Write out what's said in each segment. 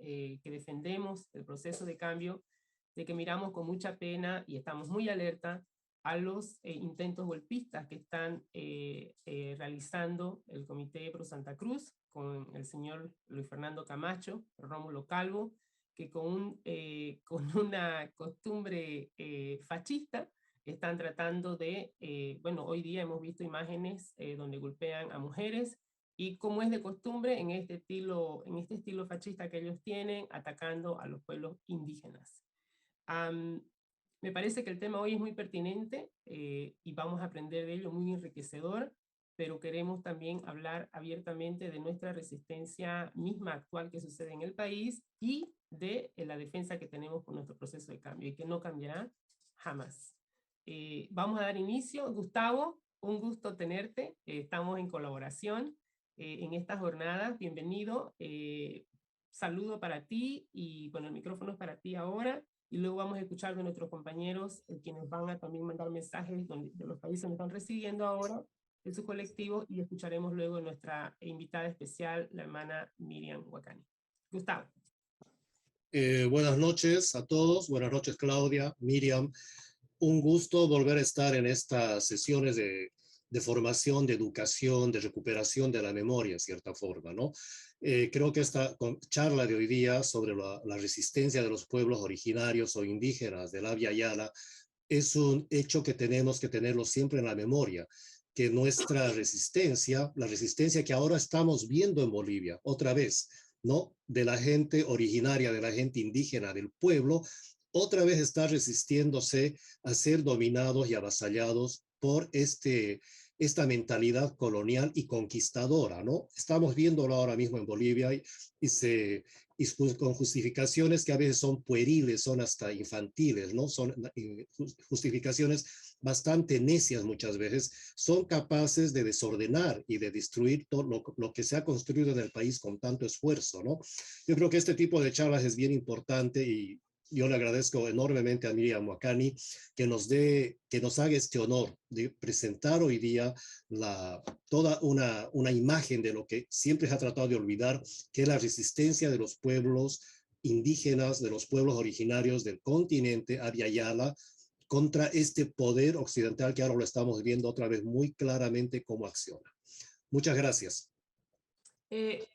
que defendemos el proceso de cambio, de que miramos con mucha pena y estamos muy alerta a los intentos golpistas que están realizando el Comité Pro Santa Cruz con el señor Luis Fernando Camacho, Rómulo Calvo, que con una costumbre fascista están tratando de, bueno, hoy día hemos visto imágenes donde golpean a mujeres, y como es de costumbre en este estilo fascista que ellos tienen, atacando a los pueblos indígenas. Me parece que el tema hoy es muy pertinente y vamos a aprender de ello, muy enriquecedor, pero queremos también hablar abiertamente de nuestra resistencia misma actual que sucede en el país y de la defensa que tenemos por nuestro proceso de cambio y que no cambiará jamás. Vamos a dar inicio. Gustavo, un gusto tenerte. Estamos en colaboración en estas jornadas. Bienvenido. Saludo para ti y bueno, el micrófono es para ti ahora. Y luego vamos a escuchar de nuestros compañeros quienes van a también mandar mensajes de los países donde están residiendo ahora en su colectivo, y escucharemos luego nuestra invitada especial, la hermana Miriam Wakani. Gustavo. Buenas noches a todos, buenas noches Claudia, Miriam. Un gusto volver a estar en estas sesiones de formación, de educación, de recuperación de la memoria, en cierta forma, ¿no? Creo que esta charla de hoy día sobre la resistencia de los pueblos originarios o indígenas del Abya Yala es un hecho que tenemos que tenerlo siempre en la memoria, que nuestra resistencia, la resistencia que ahora estamos viendo en Bolivia, otra vez, ¿no? De la gente originaria, de la gente indígena, del pueblo, otra vez está resistiéndose a ser dominados y avasallados por esta mentalidad colonial y conquistadora, ¿no? Estamos viéndolo ahora mismo en Bolivia y con justificaciones que a veces son pueriles, son hasta infantiles, ¿no? Son justificaciones bastante necias muchas veces, son capaces de desordenar y de destruir todo lo que se ha construido en el país con tanto esfuerzo, ¿no? Yo creo que este tipo de charlas es bien importante y yo le agradezco enormemente a Miriam Wakani que nos haga este honor de presentar hoy día toda una imagen de lo que siempre se ha tratado de olvidar, que es la resistencia de los pueblos indígenas, de los pueblos originarios del continente Abya Yala, contra este poder occidental que ahora lo estamos viendo otra vez muy claramente cómo acciona. Muchas gracias.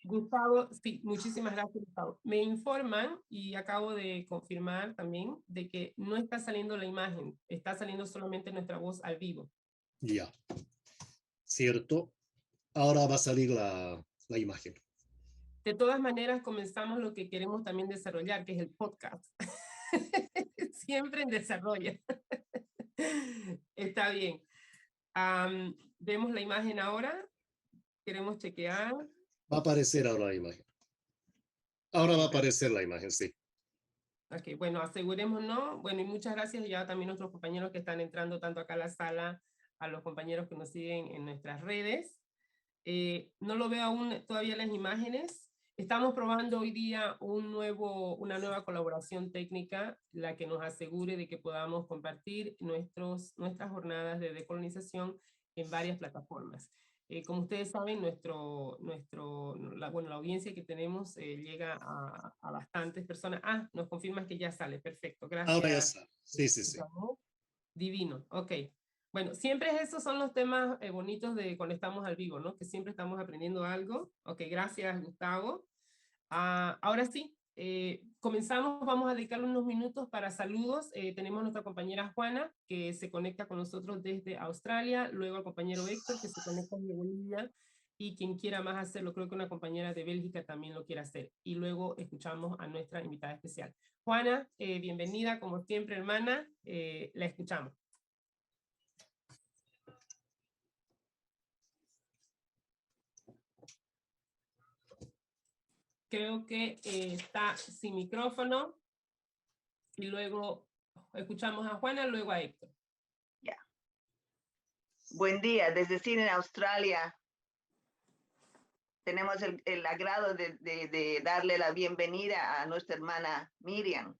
Gustavo, sí, muchísimas gracias, Gustavo. Me informan, y acabo de confirmar también, de que no está saliendo la imagen, está saliendo solamente nuestra voz al vivo. Ya, cierto. Ahora va a salir la imagen. De todas maneras, comenzamos lo que queremos también desarrollar, que es el podcast. Siempre en desarrollo. Está bien. Vemos la imagen ahora. Queremos chequear. Va a aparecer ahora la imagen. Ahora va a aparecer la imagen, sí. Ok, bueno, asegurémonos. Bueno, y muchas gracias ya también a nuestros compañeros que están entrando tanto acá a la sala, a los compañeros que nos siguen en nuestras redes. No lo veo aún todavía las imágenes. Estamos probando hoy día una nueva colaboración técnica, la que nos asegure de que podamos compartir nuestras jornadas de decolonización en varias plataformas. Como ustedes saben, la audiencia que tenemos llega a bastantes personas. Nos confirmas que ya sale. Perfecto, gracias. Ahora ya sale. Sí, sí, sí. Divino, ok. Bueno, siempre esos son los temas bonitos de cuando estamos al vivo, ¿no? Que siempre estamos aprendiendo algo. Ok, gracias, Gustavo. Ahora sí, comenzamos. Vamos a dedicarle unos minutos para saludos. Tenemos a nuestra compañera Juana, que se conecta con nosotros desde Australia, luego al compañero Héctor, que se conecta desde Bolivia, y quien quiera más hacerlo, creo que una compañera de Bélgica también lo quiere hacer. Y luego escuchamos a nuestra invitada especial. Juana, bienvenida, como siempre, hermana. La escuchamos. Creo que está sin micrófono, y luego escuchamos a Juana, luego a Héctor. Ya. Buen día, desde Sydney, Australia. Tenemos el agrado de darle la bienvenida a nuestra hermana Miriam.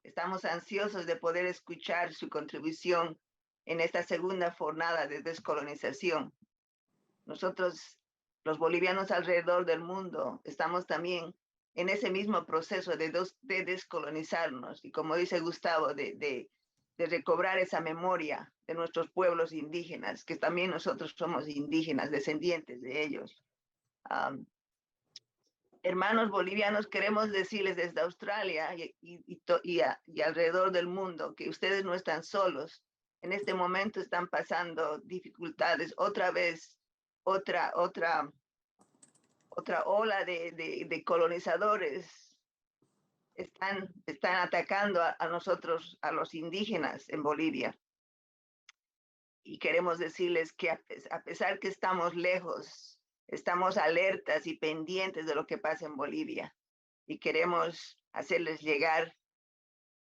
Estamos ansiosos de poder escuchar su contribución en esta segunda jornada de descolonización. Nosotros, los bolivianos alrededor del mundo, estamos también en ese mismo proceso de descolonizarnos y, como dice Gustavo, de recobrar esa memoria de nuestros pueblos indígenas, que también nosotros somos indígenas, descendientes de ellos. Hermanos bolivianos, queremos decirles desde Australia y alrededor del mundo que ustedes no están solos. En este momento están pasando dificultades. Otra vez, otra ola de colonizadores están atacando a nosotros, a los indígenas en Bolivia. Y queremos decirles que a pesar que estamos lejos, estamos alertas y pendientes de lo que pasa en Bolivia. Y queremos hacerles llegar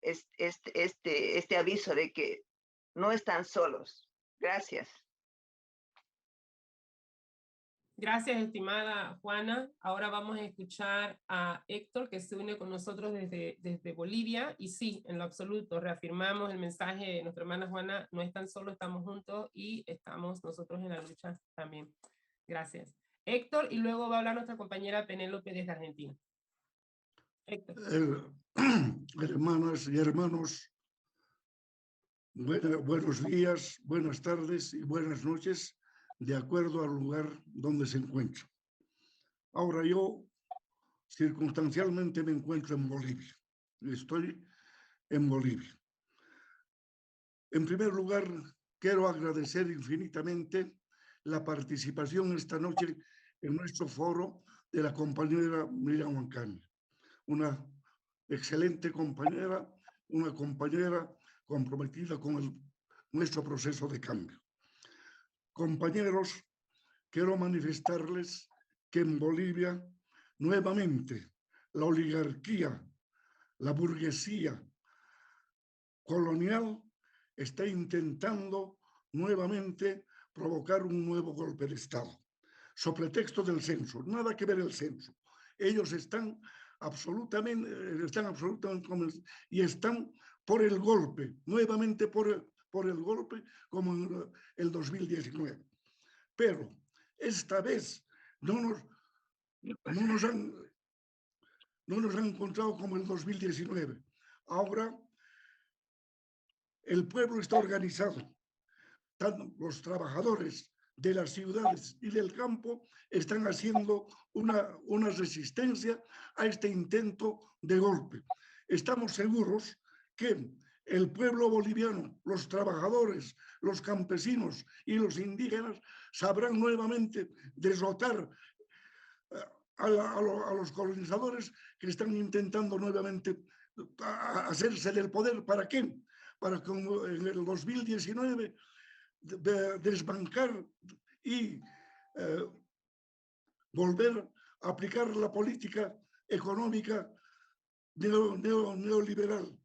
este aviso de que no están solos. Gracias. Gracias, estimada Juana. Ahora vamos a escuchar a Héctor, que se une con nosotros desde Bolivia. Y sí, en lo absoluto, reafirmamos el mensaje de nuestra hermana Juana: no están solos, estamos juntos y estamos nosotros en la lucha también. Gracias. Héctor, y luego va a hablar nuestra compañera Penélope desde Argentina. Héctor. Hermanas y hermanos, buenos días, buenas tardes y buenas noches, de acuerdo al lugar donde se encuentra. Ahora yo circunstancialmente me encuentro en Bolivia. Estoy en Bolivia. En primer lugar, quiero agradecer infinitamente la participación esta noche en nuestro foro de la compañera Miriam Oncani, una excelente compañera, una compañera comprometida con nuestro proceso de cambio. Compañeros, quiero manifestarles que en Bolivia nuevamente la oligarquía, la burguesía colonial está intentando nuevamente provocar un nuevo golpe de Estado, sobre pretexto del censo. Nada que ver el censo. Ellos están absolutamente y están por el golpe, nuevamente por el golpe, como en el 2019. Pero esta vez no nos han encontrado como el 2019. Ahora el pueblo está organizado. Tanto los trabajadores de las ciudades y del campo están haciendo una resistencia a este intento de golpe. Estamos seguros que el pueblo boliviano, los trabajadores, los campesinos y los indígenas sabrán nuevamente derrotar a los colonizadores que están intentando nuevamente hacerse del poder. ¿Para qué? Para que en el 2019 desbancar y volver a aplicar la política económica neoliberal.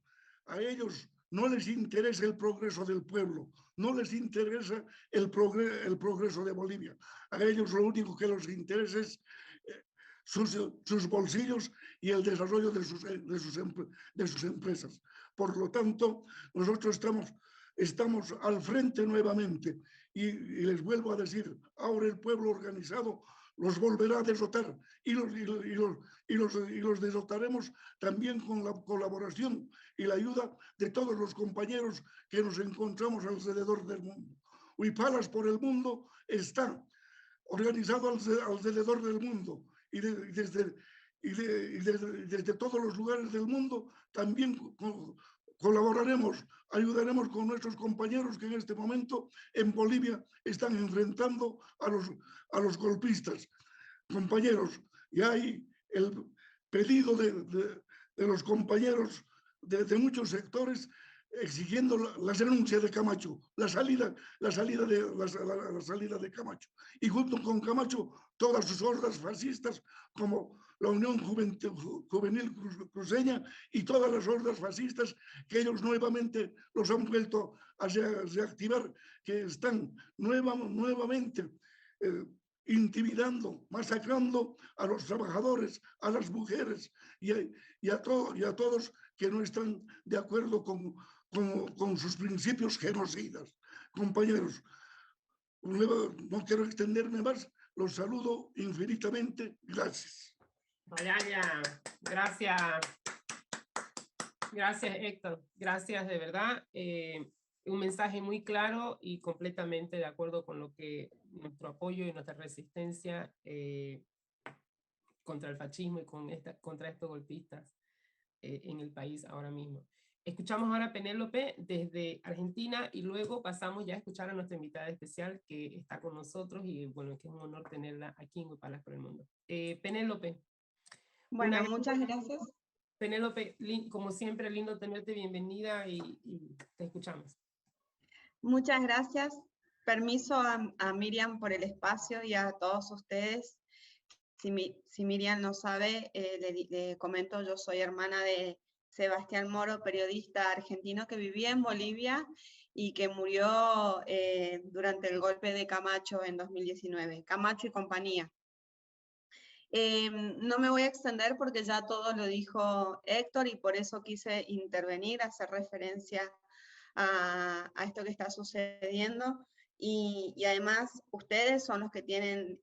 A ellos no les interesa el progreso del pueblo, no les interesa el progreso de Bolivia. A ellos lo único que les interesa es sus bolsillos y el desarrollo de sus empresas. Por lo tanto, nosotros estamos al frente nuevamente y les vuelvo a decir, ahora el pueblo organizado los volverá a derrotar y los derrotaremos también con la colaboración y la ayuda de todos los compañeros que nos encontramos alrededor del mundo. Huipalas por el Mundo está organizado alrededor del mundo y desde todos los lugares del mundo también colaboraremos, ayudaremos con nuestros compañeros que en este momento en Bolivia están enfrentando a los golpistas. Compañeros, ya hay el pedido de los compañeros de muchos sectores exigiendo la renuncia de Camacho, la salida de Camacho. Y junto con Camacho, todas sus hordas fascistas como la Unión Juvenil Cruceña y todas las hordas fascistas que ellos nuevamente los han vuelto a reactivar, que están nuevamente intimidando, masacrando a los trabajadores, a las mujeres y a todos que no están de acuerdo con sus principios genocidas. Compañeros, no quiero extenderme más, los saludo infinitamente. Gracias. Vaya, gracias. Gracias, Héctor. Gracias, de verdad. Un mensaje muy claro y completamente de acuerdo con lo que nuestro apoyo y nuestra resistencia contra el fascismo y contra estos golpistas en el país ahora mismo. Escuchamos ahora a Penélope desde Argentina y luego pasamos ya a escuchar a nuestra invitada especial que está con nosotros y bueno, que es un honor tenerla aquí en Huipalas por el Mundo. Penélope. Bueno, muchas gracias. Penélope, como siempre, lindo tenerte, bienvenida y te escuchamos. Muchas gracias. Permiso a Miriam por el espacio y a todos ustedes. Si Miriam no sabe, le comento, yo soy hermana de Sebastián Moro, periodista argentino que vivía en Bolivia y que murió durante el golpe de Camacho en 2019, Camacho y compañía. No me voy a extender porque ya todo lo dijo Héctor y por eso quise intervenir, hacer referencia a esto que está sucediendo y además ustedes son los que tienen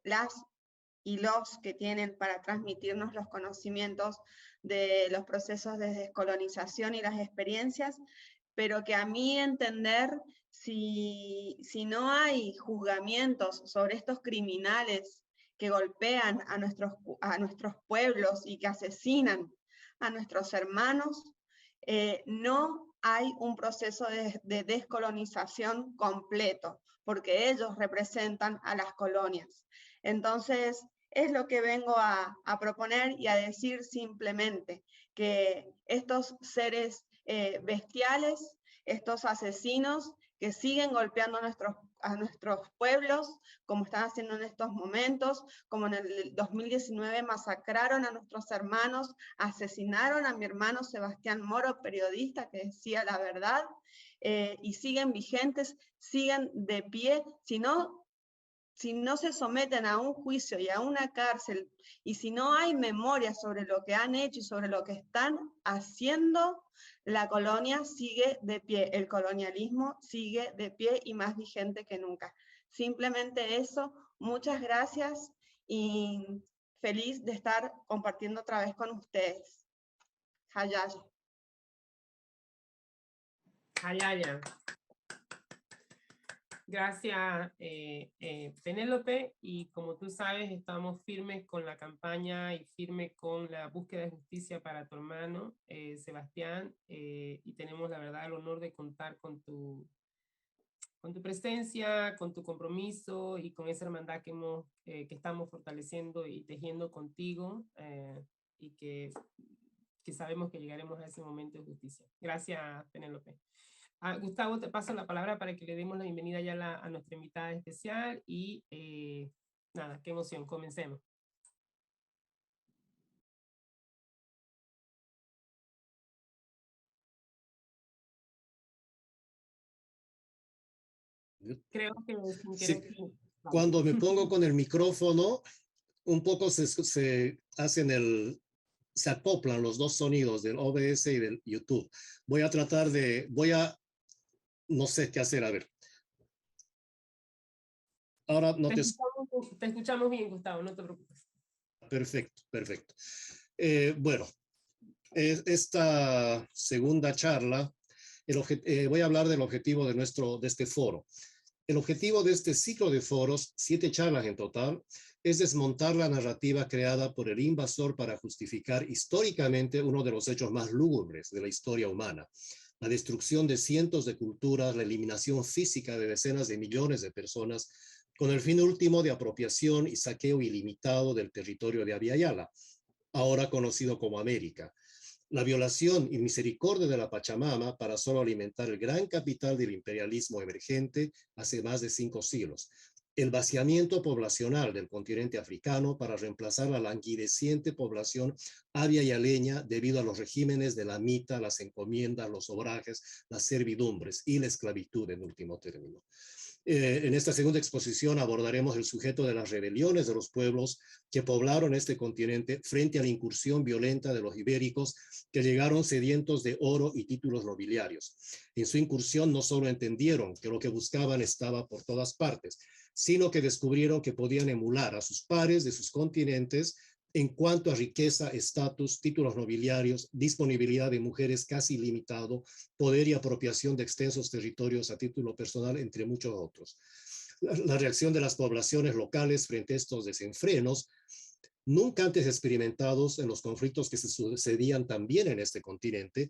las y los que tienen para transmitirnos los conocimientos de los procesos de descolonización y las experiencias, pero que a mi entender, si no hay juzgamientos sobre estos criminales que golpean a nuestros pueblos y que asesinan a nuestros hermanos, no hay un proceso de descolonización completo, porque ellos representan a las colonias. Entonces, es lo que vengo a proponer y a decir simplemente, que estos seres bestiales, estos asesinos que siguen golpeando a nuestros pueblos, como están haciendo en estos momentos, como en el 2019 masacraron a nuestros hermanos, asesinaron a mi hermano Sebastián Moro, periodista que decía la verdad, y siguen vigentes, siguen de pie, si no se someten a un juicio y a una cárcel, y si no hay memoria sobre lo que han hecho y sobre lo que están haciendo, la colonia sigue de pie, el colonialismo sigue de pie y más vigente que nunca. Simplemente eso, muchas gracias y feliz de estar compartiendo otra vez con ustedes. Hayaya. Hayaya. Gracias, Penélope, y como tú sabes, estamos firmes con la campaña y firmes con la búsqueda de justicia para tu hermano, Sebastián, y tenemos la verdad el honor de contar con tu presencia, con tu compromiso y con esa hermandad que estamos fortaleciendo y tejiendo contigo, y que sabemos que llegaremos a ese momento de justicia. Gracias, Penélope. Gustavo, te paso la palabra para que le demos la bienvenida ya a nuestra invitada especial y nada, qué emoción, comencemos. Creo que sí, cuando me pongo con el micrófono, un poco se acoplan los dos sonidos del OBS y del YouTube. No sé qué hacer, a ver. Ahora no te escuchamos bien, Gustavo, no te preocupes. Perfecto, perfecto. Bueno, esta segunda charla, voy a hablar del objetivo de este foro. El objetivo de este ciclo de foros, 7 charlas en total, es desmontar la narrativa creada por el invasor para justificar históricamente uno de los hechos más lúgubres de la historia humana: la destrucción de cientos de culturas, la eliminación física de decenas de millones de personas, con el fin último de apropiación y saqueo ilimitado del territorio de Abya Yala, ahora conocido como América. La violación y misericordia de la Pachamama para solo alimentar el gran capital del imperialismo emergente hace más de 5 siglos. El vaciamiento poblacional del continente africano para reemplazar la languideciente población abyayaleña debido a los regímenes de la mita, las encomiendas, los obrajes, las servidumbres y la esclavitud en último término. En esta segunda exposición abordaremos el sujeto de las rebeliones de los pueblos que poblaron este continente frente a la incursión violenta de los ibéricos que llegaron sedientos de oro y títulos nobiliarios. En su incursión no solo entendieron que lo que buscaban estaba por todas partes, sino que descubrieron que podían emular a sus pares de sus continentes en cuanto a riqueza, estatus, títulos nobiliarios, disponibilidad de mujeres casi ilimitado, poder y apropiación de extensos territorios a título personal, entre muchos otros. La reacción de las poblaciones locales frente a estos desenfrenos, nunca antes experimentados en los conflictos que se sucedían también en este continente,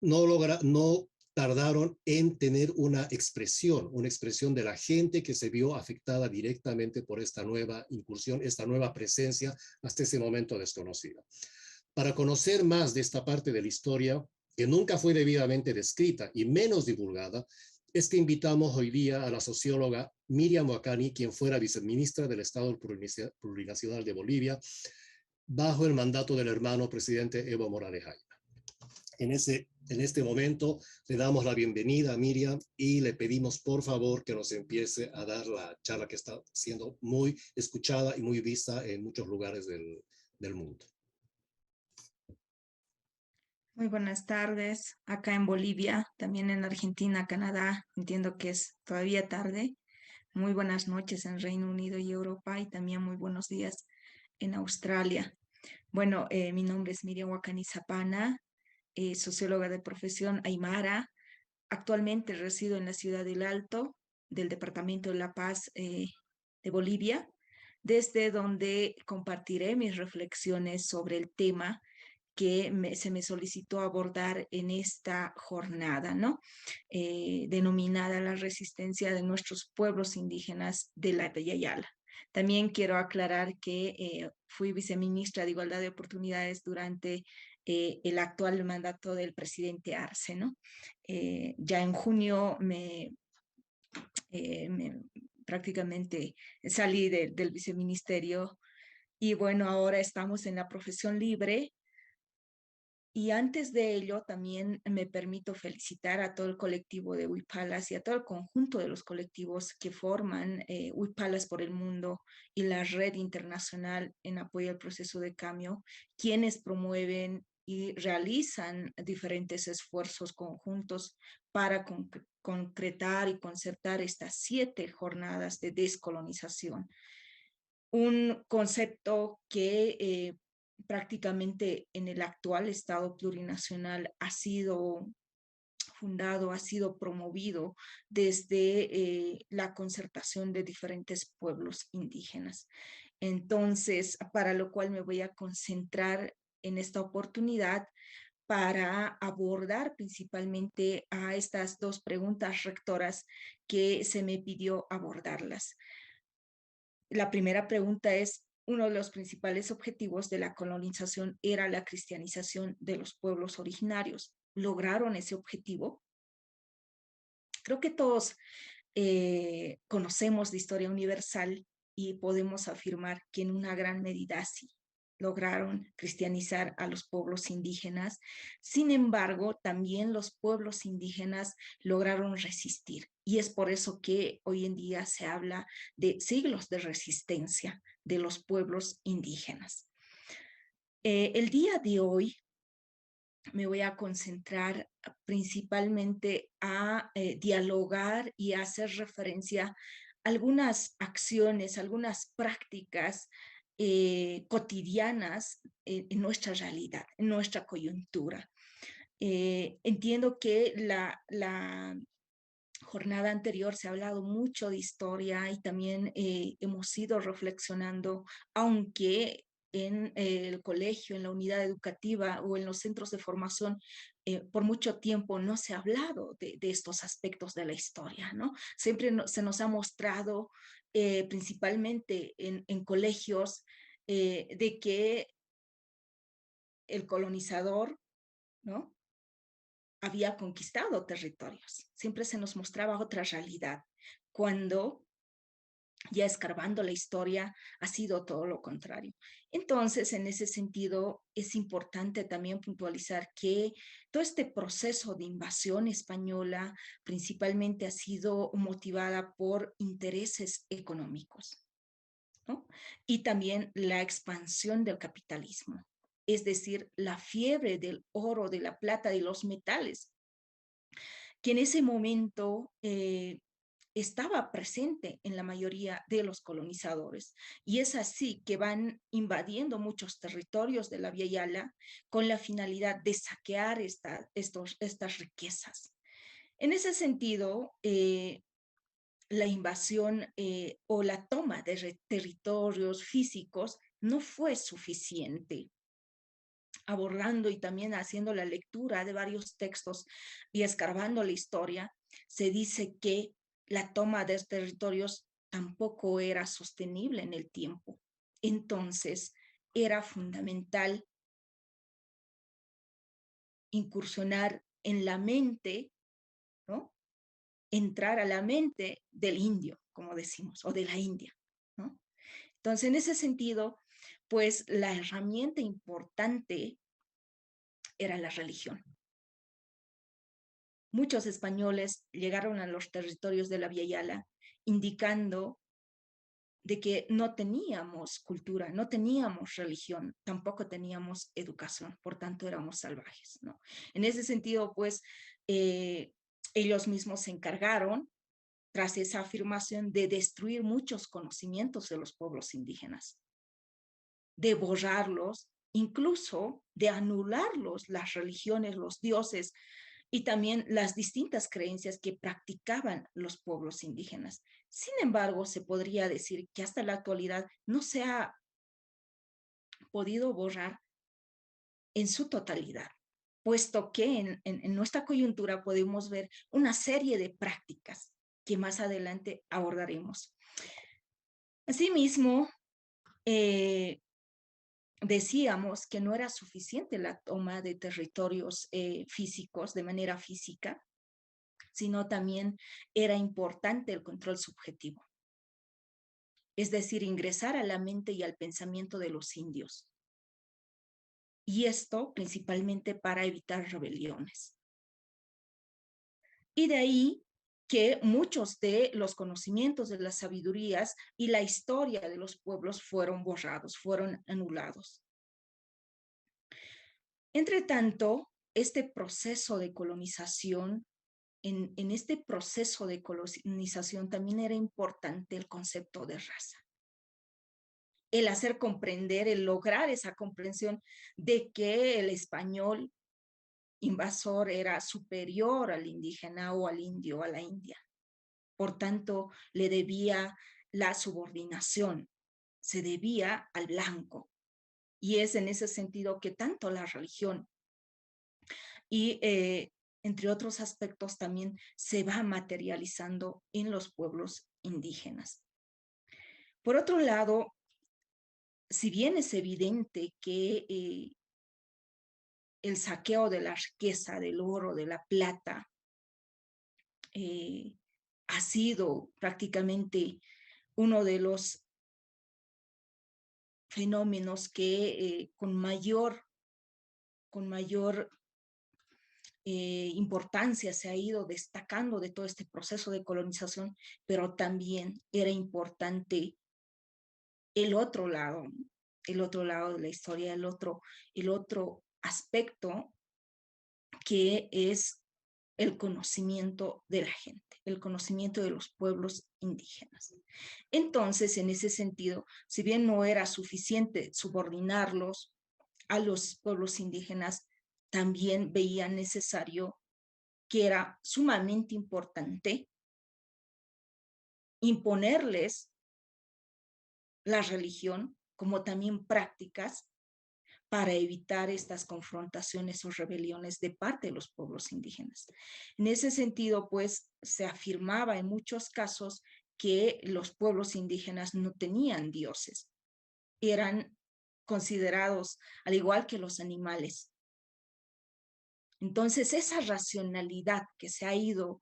no tardaron en tener una expresión de la gente que se vio afectada directamente por esta nueva incursión, esta nueva presencia hasta ese momento desconocida. Para conocer más de esta parte de la historia, que nunca fue debidamente descrita y menos divulgada, es que invitamos hoy día a la socióloga Miriam Wakani, quien fuera viceministra del Estado Plurinacional de Bolivia, bajo el mandato del hermano presidente Evo Morales Jaime. En este momento le damos la bienvenida a Miriam y le pedimos por favor que nos empiece a dar la charla que está siendo muy escuchada y muy vista en muchos lugares del mundo. Muy buenas tardes, acá en Bolivia, también en Argentina, Canadá, entiendo que es todavía tarde. Muy buenas noches en Reino Unido y Europa y también muy buenos días en Australia. Bueno, mi nombre es Miriam Wakani Zapana, socióloga de profesión aymara. Actualmente resido en la ciudad del Alto, del departamento de La Paz, de Bolivia, desde donde compartiré mis reflexiones sobre el tema que se me solicitó abordar en esta jornada, ¿no? Denominada la resistencia de nuestros pueblos indígenas de la Yayala. También quiero aclarar que fui viceministra de Igualdad de Oportunidades durante el actual mandato del presidente Arce, ¿no? Ya en junio prácticamente salí del viceministerio y bueno, ahora estamos en la profesión libre. Y antes de ello, también me permito felicitar a todo el colectivo de Huipalas y a todo el conjunto de los colectivos que forman Huipalas por el Mundo y la Red Internacional en apoyo al proceso de cambio, quienes promueven y realizan diferentes esfuerzos conjuntos para concretar y concertar estas 7 jornadas de descolonización. Un concepto que prácticamente en el actual Estado plurinacional ha sido fundado, ha sido promovido desde la concertación de diferentes pueblos indígenas. Entonces, para lo cual me voy a concentrar en esta oportunidad para abordar principalmente a estas 2 preguntas rectoras que se me pidió abordarlas. La primera pregunta es, uno de los principales objetivos de la colonización era la cristianización de los pueblos originarios. ¿Lograron ese objetivo? Creo que todos conocemos de historia universal y podemos afirmar que en una gran medida sí lograron cristianizar a los pueblos indígenas. Sin embargo, también los pueblos indígenas lograron resistir. Y es por eso que hoy en día se habla de siglos de resistencia de los pueblos indígenas. El día de hoy me voy a concentrar principalmente a dialogar y a hacer referencia a algunas acciones, algunas prácticas cotidianas en nuestra realidad, en nuestra coyuntura. Entiendo que la jornada anterior se ha hablado mucho de historia y también hemos ido reflexionando, aunque en el colegio, en la unidad educativa o en los centros de formación, por mucho tiempo no se ha hablado de estos aspectos de la historia, ¿no? Siempre se nos ha mostrado, principalmente en colegios, de que el colonizador, ¿no?, había conquistado territorios. Siempre se nos mostraba otra realidad, cuando ya escarbando la historia ha sido todo lo contrario. Entonces, en ese sentido, es importante también puntualizar que todo este proceso de invasión española principalmente ha sido motivada por intereses económicos, ¿no? Y también la expansión del capitalismo, es decir, la fiebre del oro, de la plata, de los metales, que en ese momento estaba presente en la mayoría de los colonizadores. Y es así que van invadiendo muchos territorios de la Via Yala con la finalidad de saquear estas riquezas. En ese sentido, la invasión o la toma de territorios físicos no fue suficiente. Abordando y también haciendo la lectura de varios textos y escarbando la historia, se dice que la toma de territorios tampoco era sostenible en el tiempo. Entonces, era fundamental incursionar en la mente, ¿no? Entrar a la mente del indio, como decimos, o de la India, ¿no? Entonces, en ese sentido, pues la herramienta importante era la religión. Muchos españoles llegaron a los territorios de la Via Yala indicando de que no teníamos cultura, no teníamos religión, tampoco teníamos educación, por tanto éramos salvajes, ¿no? En ese sentido, pues, ellos mismos se encargaron, tras esa afirmación, de destruir muchos conocimientos de los pueblos indígenas, de borrarlos, incluso de anularlos, las religiones, los dioses, y también las distintas creencias que practicaban los pueblos indígenas. Sin embargo, se podría decir que hasta la actualidad no se ha podido borrar en su totalidad, puesto que en nuestra coyuntura podemos ver una serie de prácticas que más adelante abordaremos. Asimismo, decíamos que no era suficiente la toma de territorios físicos de manera física, sino también era importante el control subjetivo, es decir, ingresar a la mente y al pensamiento de los indios. Y esto principalmente para evitar rebeliones. Y de ahí que muchos de los conocimientos de las sabidurías y la historia de los pueblos fueron borrados, fueron anulados. Entre tanto, este proceso de colonización, en este proceso de colonización también era importante el concepto de raza. El hacer comprender, el lograr esa comprensión de que el español invasor era superior al indígena o al indio, a la India. Por tanto, le debía la subordinación, se debía al blanco. Y es en ese sentido que tanto la religión y entre otros aspectos también se va materializando en los pueblos indígenas. Por otro lado, si bien es evidente que el saqueo de la riqueza, del oro, de la plata, ha sido prácticamente uno de los fenómenos que con mayor importancia se ha ido destacando de todo este proceso de colonización, pero también era importante el otro lado de la historia, el otro aspecto que es el conocimiento de la gente, el conocimiento de los pueblos indígenas. Entonces, en ese sentido, si bien no era suficiente subordinarlos a los pueblos indígenas, también veía necesario que era sumamente importante imponerles la religión como también prácticas para evitar estas confrontaciones o rebeliones de parte de los pueblos indígenas. En ese sentido, pues, se afirmaba en muchos casos que los pueblos indígenas no tenían dioses, eran considerados al igual que los animales. Entonces, esa racionalidad que se ha ido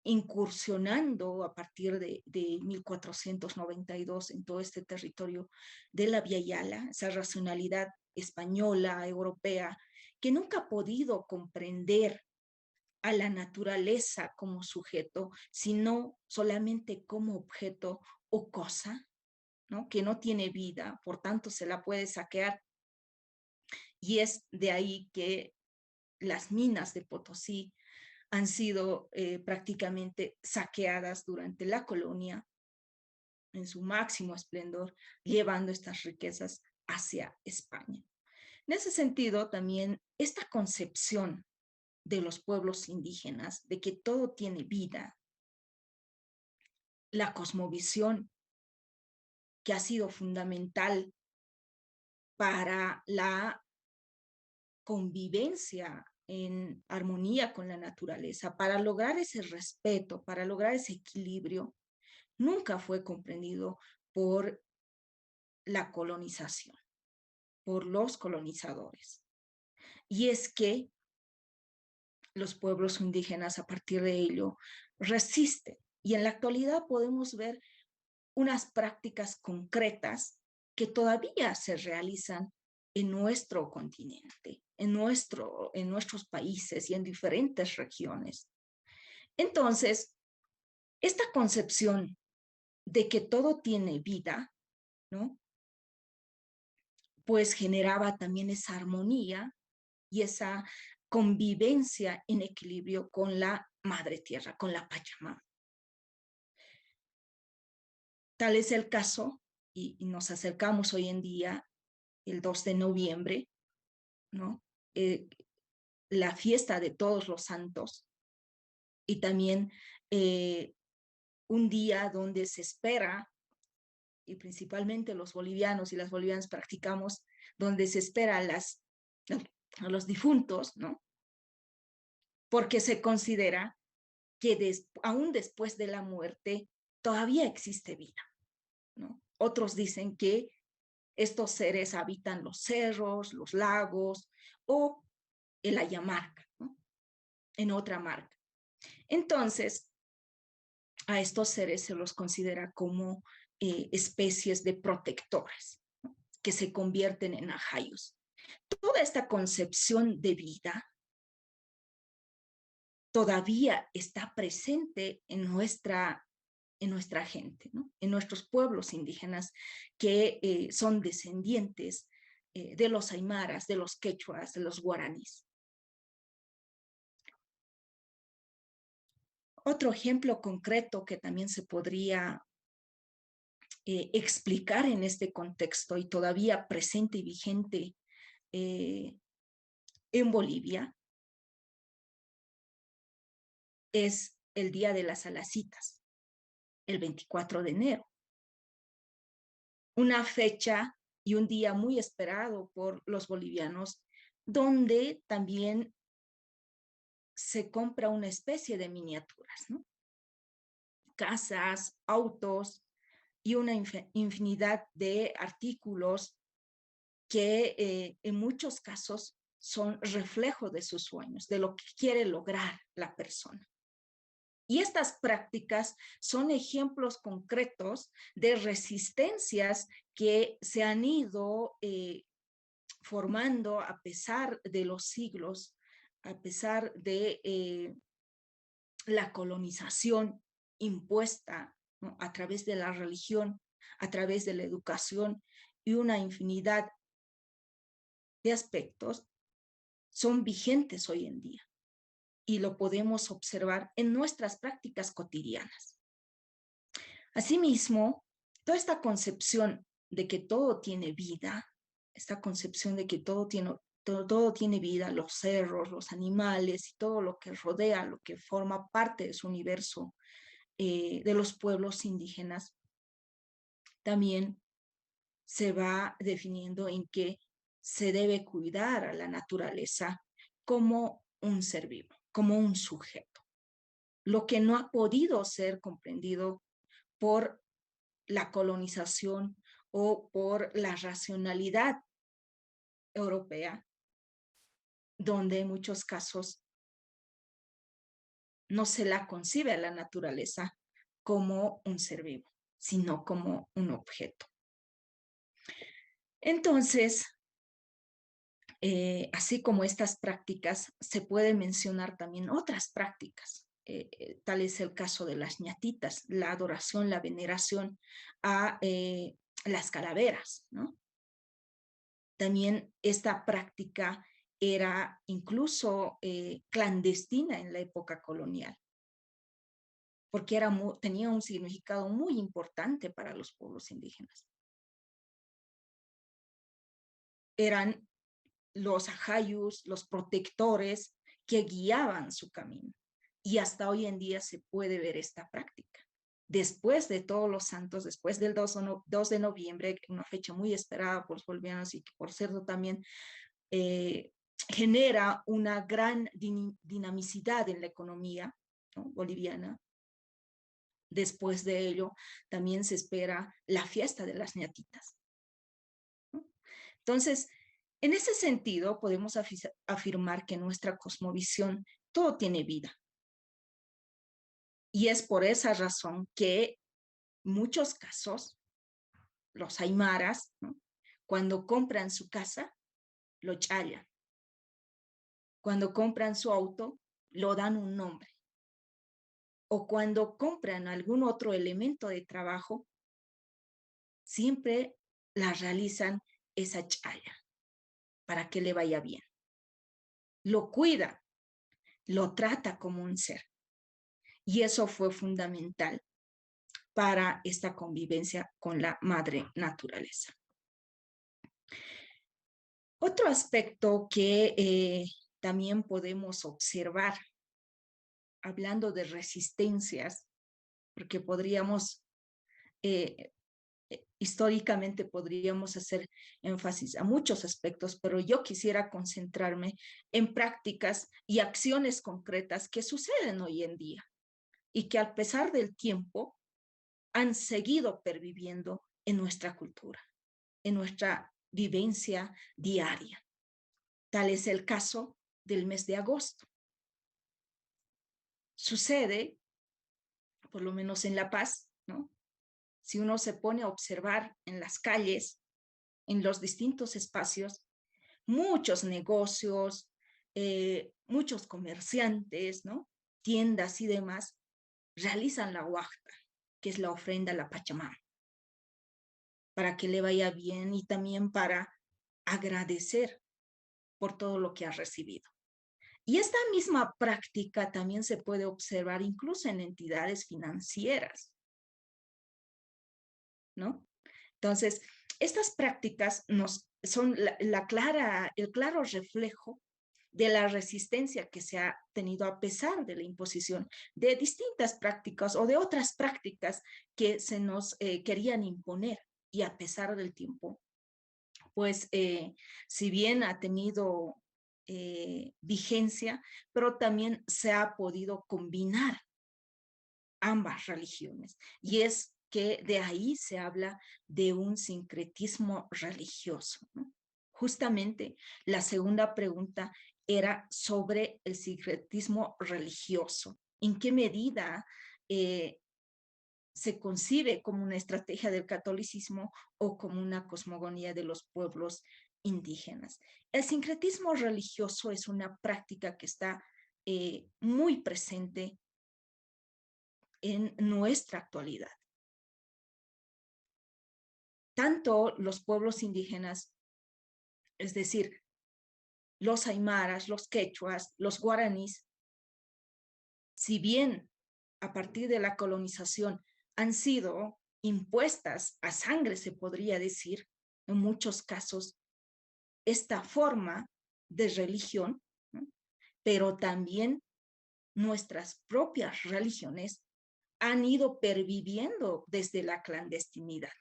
incursionando a partir de 1492 en todo este territorio de la Via Yala, esa racionalidad española, europea, que nunca ha podido comprender a la naturaleza como sujeto, sino solamente como objeto o cosa, ¿no? Que no tiene vida, por tanto se la puede saquear. Y es de ahí que las minas de Potosí han sido prácticamente saqueadas durante la colonia en su máximo esplendor, llevando estas riquezas hacia España. En ese sentido, también esta concepción de los pueblos indígenas, de que todo tiene vida, la cosmovisión que ha sido fundamental para la convivencia en armonía con la naturaleza, para lograr ese respeto, para lograr ese equilibrio, nunca fue comprendido por la colonización, por los colonizadores. Y es que los pueblos indígenas a partir de ello resisten. Y en la actualidad podemos ver unas prácticas concretas que todavía se realizan en nuestro continente, en nuestros países y en diferentes regiones. Entonces, esta concepción de que todo tiene vida, ¿no? Pues generaba también esa armonía y esa convivencia en equilibrio con la madre tierra, con la Pachamama. Tal es el caso, y nos acercamos hoy en día, el 2 de noviembre, ¿no? La fiesta de todos los santos, y también un día donde se espera, y principalmente los bolivianos y las bolivianas practicamos, donde se espera a los difuntos, ¿no? Porque se considera que aún después de la muerte todavía existe vida, ¿no? Otros dicen que estos seres habitan los cerros, los lagos o en la Yamarca, ¿no? En otra marca. Entonces, a estos seres se los considera como especies de protectores, ¿no? Que se convierten en ajayos. Toda esta concepción de vida todavía está presente en nuestra gente, ¿no? En nuestros pueblos indígenas que son descendientes de los aymaras, de los quechuas, de los guaraníes. Otro ejemplo concreto que también se podría explicar en este contexto y todavía presente y vigente en Bolivia es el Día de las Alacitas, el 24 de enero. Una fecha y un día muy esperado por los bolivianos, donde también se compra una especie de miniaturas, ¿no? Casas, autos y una infinidad de artículos que en muchos casos son reflejo de sus sueños, de lo que quiere lograr la persona. Y estas prácticas son ejemplos concretos de resistencias que se han ido formando a pesar de los siglos, a pesar de la colonización impuesta, ¿no? A través de la religión, a través de la educación y una infinidad de aspectos son vigentes hoy en día y lo podemos observar en nuestras prácticas cotidianas. Asimismo, toda esta concepción de que todo tiene vida, esta concepción de que todo tiene vida, los cerros, los animales y todo lo que rodea, lo que forma parte de su universo de los pueblos indígenas, también se va definiendo en que se debe cuidar a la naturaleza como un ser vivo, como un sujeto. Lo que no ha podido ser comprendido por la colonización o por la racionalidad europea, donde en muchos casos no se la concibe a la naturaleza como un ser vivo, sino como un objeto. Entonces, así como estas prácticas, se pueden mencionar también otras prácticas. Tal es el caso de las ñatitas, la adoración, la veneración a las calaveras, ¿no? También esta práctica era incluso clandestina en la época colonial, porque tenía un significado muy importante para los pueblos indígenas. Eran los ajayus, los protectores que guiaban su camino. Y hasta hoy en día se puede ver esta práctica. Después de todos los santos, después del 2 de noviembre, una fecha muy esperada por los bolivianos y que por cierto también genera una gran dinamicidad en la economía, ¿no?, boliviana. Después de ello, también se espera la fiesta de las ñatitas, ¿no? Entonces, en ese sentido, podemos afirmar que en nuestra cosmovisión todo tiene vida. Y es por esa razón que en muchos casos, los aymaras, ¿no?, cuando compran su casa, lo chayan. Cuando compran su auto, lo dan un nombre. O cuando compran algún otro elemento de trabajo, siempre la realizan esa chaya para que le vaya bien. Lo cuida, lo trata como un ser. Y eso fue fundamental para esta convivencia con la madre naturaleza. Otro aspecto que también podemos observar, hablando de resistencias, porque históricamente podríamos hacer énfasis a muchos aspectos, pero yo quisiera concentrarme en prácticas y acciones concretas que suceden hoy en día y que a pesar del tiempo han seguido perviviendo en nuestra cultura, en nuestra vivencia diaria. Tal es el caso del mes de agosto. Sucede, por lo menos en La Paz, ¿no?, si uno se pone a observar en las calles, en los distintos espacios, muchos negocios, muchos comerciantes, ¿no?, tiendas y demás, realizan la huajta, que es la ofrenda a la Pachamama, para que le vaya bien y también para agradecer por todo lo que ha recibido. Y esta misma práctica también se puede observar incluso en entidades financieras, ¿no? Entonces, estas prácticas son el claro reflejo de la resistencia que se ha tenido a pesar de la imposición de distintas prácticas o de otras prácticas que se nos querían imponer. Y a pesar del tiempo, pues si bien ha tenido vigencia, pero también se ha podido combinar ambas religiones. Y es que de ahí se habla de un sincretismo religioso, ¿no? Justamente la segunda pregunta era sobre el sincretismo religioso. ¿En qué medida se concibe como una estrategia del catolicismo o como una cosmogonía de los pueblos indígenas? El sincretismo religioso es una práctica que está muy presente en nuestra actualidad. Tanto los pueblos indígenas, es decir, los aymaras, los quechuas, los guaraníes, si bien a partir de la colonización han sido impuestas a sangre, se podría decir, en muchos casos, esta forma de religión, ¿no?, pero también nuestras propias religiones han ido perviviendo desde la clandestinidad.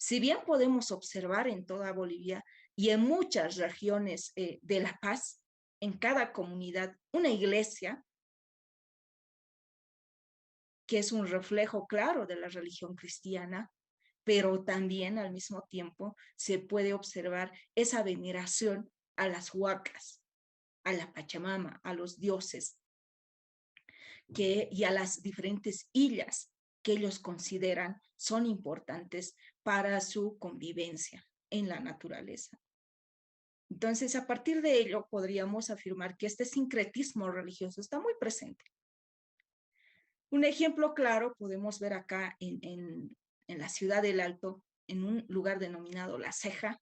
Si bien podemos observar en toda Bolivia y en muchas regiones de La Paz, en cada comunidad, una iglesia que es un reflejo claro de la religión cristiana, pero también al mismo tiempo se puede observar esa veneración a las huacas, a la Pachamama, a los dioses, y a las diferentes illas que ellos consideran son importantes para su convivencia en la naturaleza. Entonces, a partir de ello, podríamos afirmar que este sincretismo religioso está muy presente. Un ejemplo claro podemos ver acá en la ciudad del Alto, en un lugar denominado La Ceja.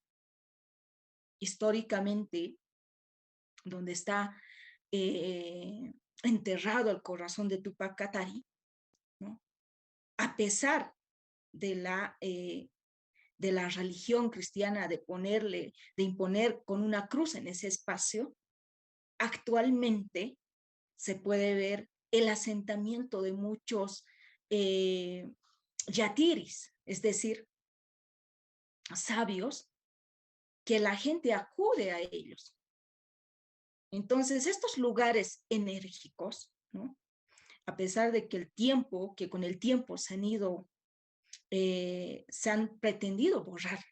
Históricamente, donde está enterrado el corazón de Tupac Katari, ¿no? A pesar de la religión cristiana, de imponer con una cruz en ese espacio, actualmente se puede ver el asentamiento de muchos yatiris, es decir, sabios, que la gente acude a ellos. Entonces, estos lugares enérgicos, ¿no? A pesar de que con el tiempo se han pretendido borrar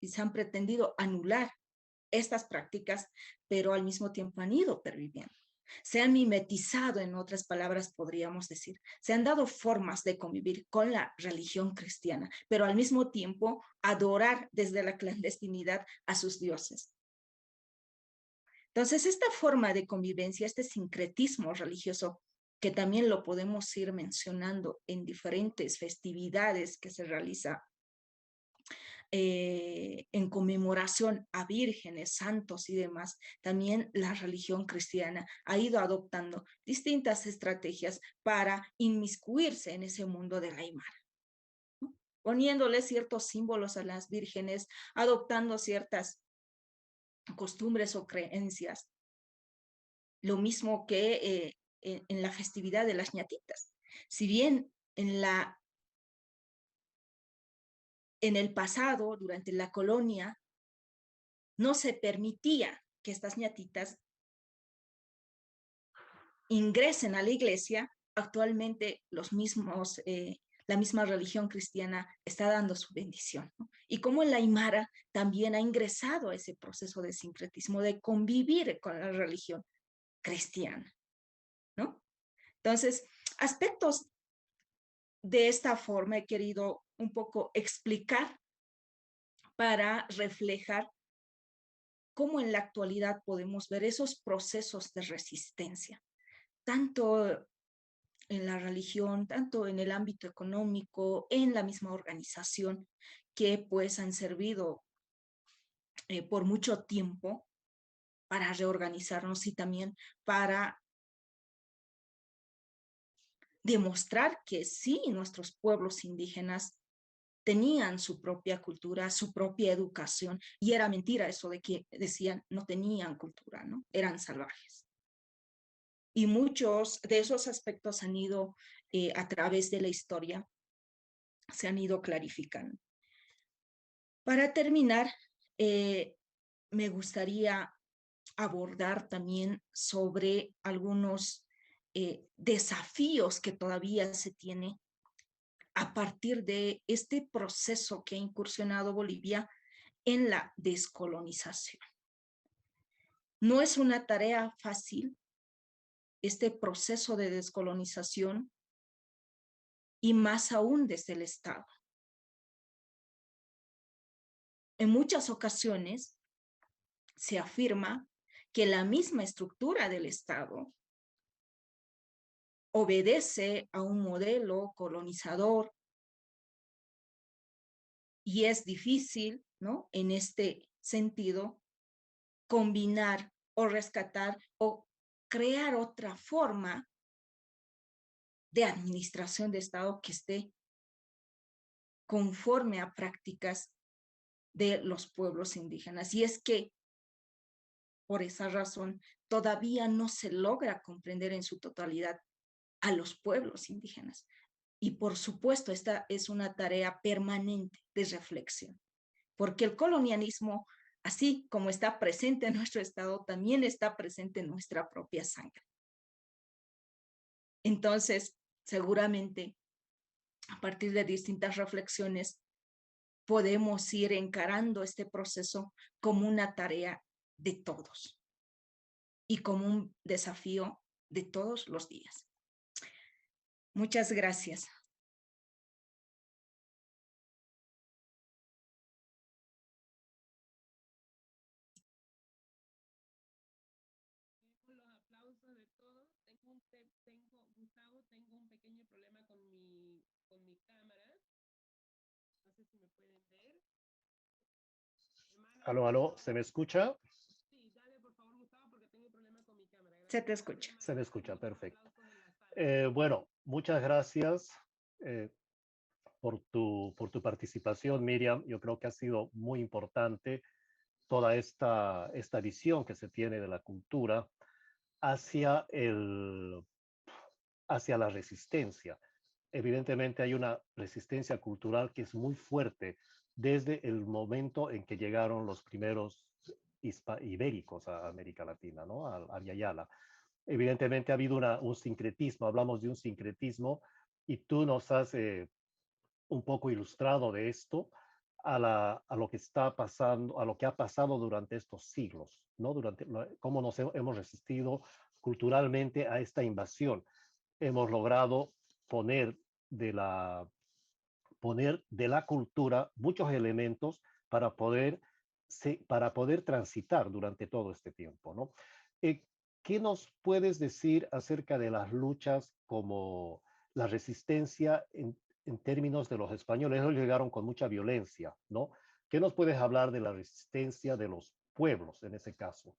y se han pretendido anular estas prácticas, pero al mismo tiempo han ido perviviendo. Se han mimetizado, en otras palabras podríamos decir, se han dado formas de convivir con la religión cristiana, pero al mismo tiempo adorar desde la clandestinidad a sus dioses. Entonces, esta forma de convivencia, este sincretismo religioso, que también lo podemos ir mencionando en diferentes festividades que se realiza en conmemoración a vírgenes, santos y demás, también la religión cristiana ha ido adoptando distintas estrategias para inmiscuirse en ese mundo de la Aymara, ¿no? Poniéndole ciertos símbolos a las vírgenes, adoptando ciertas costumbres o creencias. Lo mismo que en la festividad de las ñatitas. Si bien en el pasado, durante la colonia, no se permitía que estas ñatitas ingresen a la iglesia, actualmente la misma religión cristiana está dando su bendición, ¿no? Y como el Aymara también ha ingresado a ese proceso de sincretismo, de convivir con la religión cristiana, ¿no? Entonces, aspectos de esta forma he querido un poco explicar para reflejar cómo en la actualidad podemos ver esos procesos de resistencia, tanto en la religión, tanto en el ámbito económico, en la misma organización, que pues han servido por mucho tiempo para reorganizarnos y también para demostrar que sí, nuestros pueblos indígenas tenían su propia cultura, su propia educación, y era mentira eso de que decían no tenían cultura, ¿no? Eran salvajes. Y muchos de esos aspectos han ido a través de la historia, se han ido clarificando. Para terminar, me gustaría abordar también sobre algunos desafíos que todavía se tiene a partir de este proceso que ha incursionado Bolivia en la descolonización. No es una tarea fácil este proceso de descolonización, y más aún desde el Estado. En muchas ocasiones se afirma que la misma estructura del Estado obedece a un modelo colonizador y es difícil, ¿no?, en este sentido, combinar o rescatar o crear otra forma de administración de Estado que esté conforme a prácticas de los pueblos indígenas. Y es que, por esa razón, todavía no se logra comprender en su totalidad a los pueblos indígenas. Y por supuesto, esta es una tarea permanente de reflexión, porque el colonialismo, así como está presente en nuestro Estado, también está presente en nuestra propia sangre. Entonces, seguramente, a partir de distintas reflexiones, podemos ir encarando este proceso como una tarea de todos y como un desafío de todos los días. Muchas gracias. Los aplausos de todos. Gustavo, tengo un pequeño problema con mi cámara. No sé si me pueden ver. Hermano, Aló, ¿se me escucha? sí, dale por favor, Gustavo. Se te escucha. Se me escucha, perfecto. Bueno, muchas gracias por tu participación, Miriam. Yo creo que ha sido muy importante toda esta visión que se tiene de la cultura hacia, hacia la resistencia. Evidentemente hay una resistencia cultural que es muy fuerte desde el momento en que llegaron los primeros ibéricos a América Latina, ¿no? A Yala. Evidentemente ha habido un sincretismo, hablamos de un sincretismo, y tú nos has un poco ilustrado de esto a lo que está pasando, a lo que ha pasado durante estos siglos, ¿no? Cómo nos hemos resistido culturalmente a esta invasión. Hemos logrado poner poner de la cultura muchos elementos para poder transitar durante todo este tiempo, ¿no? ¿Qué nos puedes decir acerca de las luchas como la resistencia en términos de los españoles? Ellos llegaron con mucha violencia, ¿no? ¿Qué nos puedes hablar de la resistencia de los pueblos en ese caso?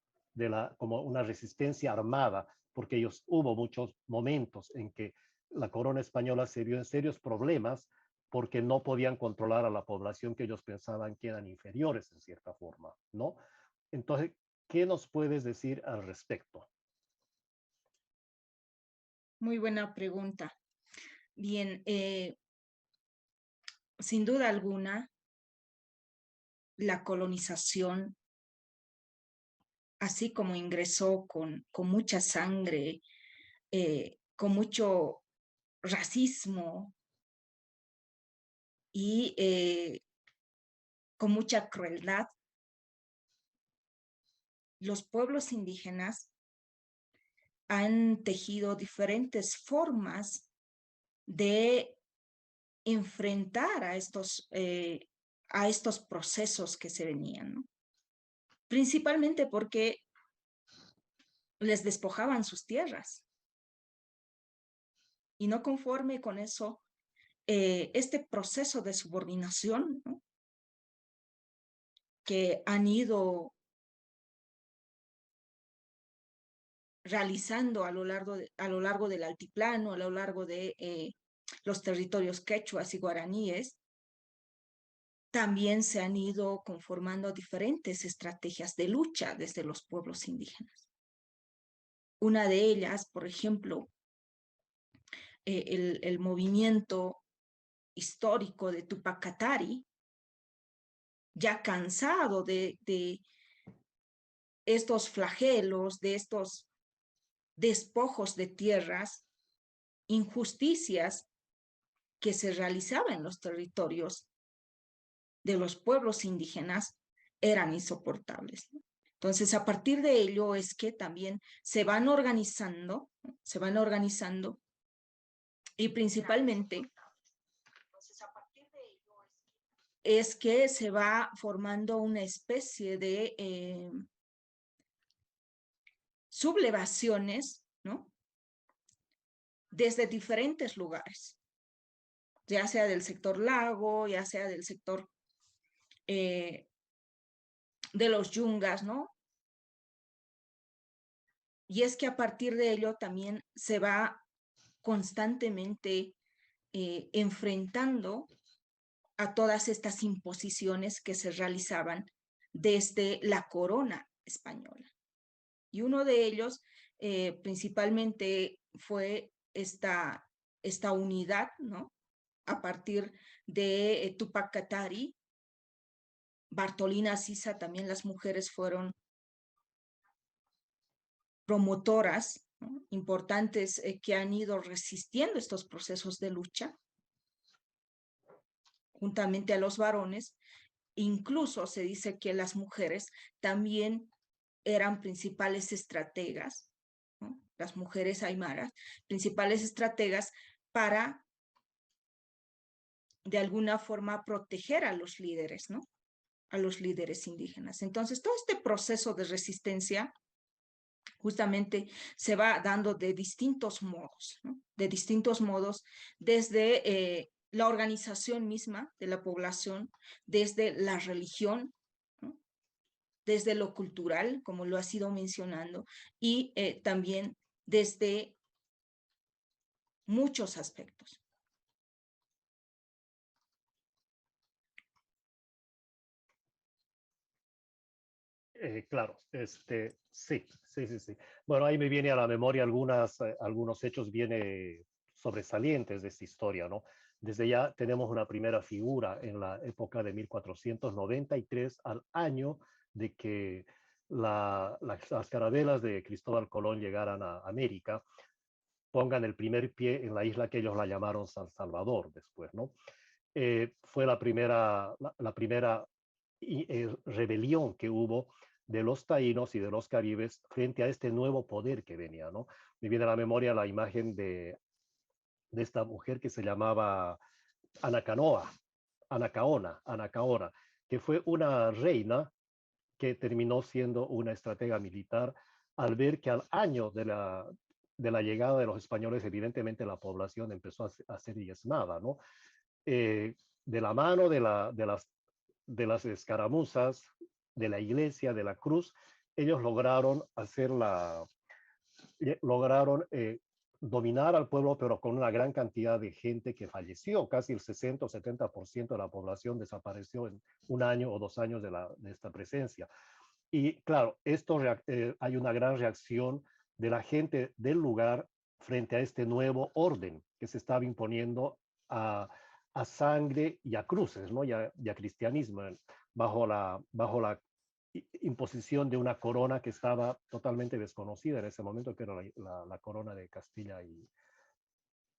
Como una resistencia armada, porque hubo muchos momentos en que la corona española se vio en serios problemas porque no podían controlar a la población que ellos pensaban que eran inferiores en cierta forma, ¿no? Entonces, ¿qué nos puedes decir al respecto? Muy buena pregunta. Bien, sin duda alguna, la colonización, así como ingresó con mucha sangre, con mucho racismo y con mucha crueldad, los pueblos indígenas han tejido diferentes formas de enfrentar a estos procesos que se venían, ¿no? Principalmente porque les despojaban sus tierras. Y no conforme con eso, este proceso de subordinación, ¿no?, que han ido realizando a lo largo del altiplano, a lo largo de los territorios quechuas y guaraníes, también se han ido conformando diferentes estrategias de lucha desde los pueblos indígenas. Una de ellas, por ejemplo, el movimiento histórico de Tupac Katari, ya cansado de estos flagelos, de estos despojos de tierras, injusticias que se realizaban en los territorios de los pueblos indígenas, eran insoportables, ¿no? Entonces, a partir de ello es que también se van organizando, y principalmente es que se va formando una especie de sublevaciones, ¿no?, desde diferentes lugares, ya sea del sector Lago, ya sea del sector de los Yungas, ¿no? Y es que a partir de ello también se va constantemente enfrentando a todas estas imposiciones que se realizaban desde la corona española. Y uno de ellos principalmente fue esta unidad, ¿no?, a partir de Tupac Katari, Bartolina Sisa. También las mujeres fueron promotoras, ¿no?, importantes que han ido resistiendo estos procesos de lucha, juntamente a los varones. Incluso se dice que las mujeres también eran principales estrategas, ¿no?, las mujeres aymaras, principales estrategas para, de alguna forma, proteger a los líderes, ¿no?, a los líderes indígenas. Entonces, todo este proceso de resistencia justamente se va dando de distintos modos, ¿no?, de distintos modos, desde la organización misma de la población, desde la religión, ¿no?, desde lo cultural, como lo ha sido mencionando, y también desde muchos aspectos. Claro, sí. Bueno, ahí me viene a la memoria algunos hechos bien sobresalientes de esta historia, ¿no? Desde ya tenemos una primera figura en la época de 1493, al año de que las carabelas de Cristóbal Colón llegaran a América, pongan el primer pie en la isla que ellos la llamaron San Salvador después, ¿no? Fue la primera rebelión que hubo de los taínos y de los caribes frente a este nuevo poder que venía, ¿no? Me viene a la memoria la imagen de esta mujer que se llamaba Anacaona, que fue una reina que terminó siendo una estratega militar al ver que al año de la llegada de los españoles, evidentemente la población empezó a ser diezmada, ¿no? De la mano de las escaramuzas, de la iglesia, de la cruz, ellos lograron lograron dominar al pueblo, pero con una gran cantidad de gente que falleció. Casi el 60 o 70% de la población desapareció en un año o 2 años de esta presencia. Y claro, hay una gran reacción de la gente del lugar frente a este nuevo orden que se estaba imponiendo a sangre y a cruces, ¿no? y a cristianismo, bajo la imposición de una corona que estaba totalmente desconocida en ese momento, que era la corona de Castilla y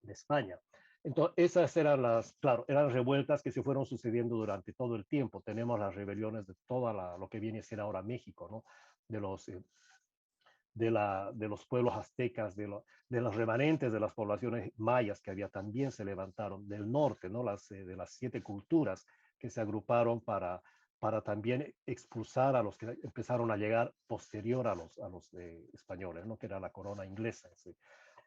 de España. Entonces, esas eran claro, eran revueltas que se fueron sucediendo durante todo el tiempo. Tenemos las rebeliones de lo que viene a ser ahora México, ¿no? De los pueblos aztecas, de los remanentes de las poblaciones mayas que también se levantaron del norte, ¿no? De las 7 culturas que se agruparon para también expulsar a los que empezaron a llegar posterior a los españoles, ¿no? Que era la corona inglesa. ¿Sí?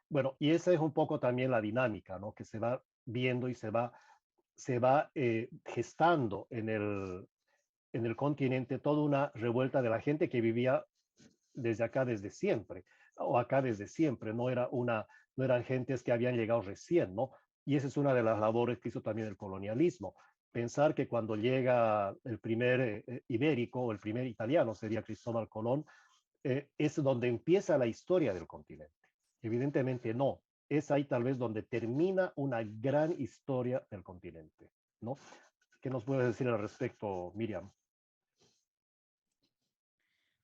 Bueno, y esa es un poco también la dinámica, ¿no? Que se va viendo y se va gestando en el continente toda una revuelta de la gente que vivía desde acá desde siempre, o acá desde siempre, no eran gentes que habían llegado recién, ¿no? Y esa es una de las labores que hizo también el colonialismo. Pensar que cuando llega el primer ibérico o el primer italiano, sería Cristóbal Colón, es donde empieza la historia del continente. Evidentemente no. Es ahí tal vez donde termina una gran historia del continente, ¿no? ¿Qué nos puedes decir al respecto, Miriam?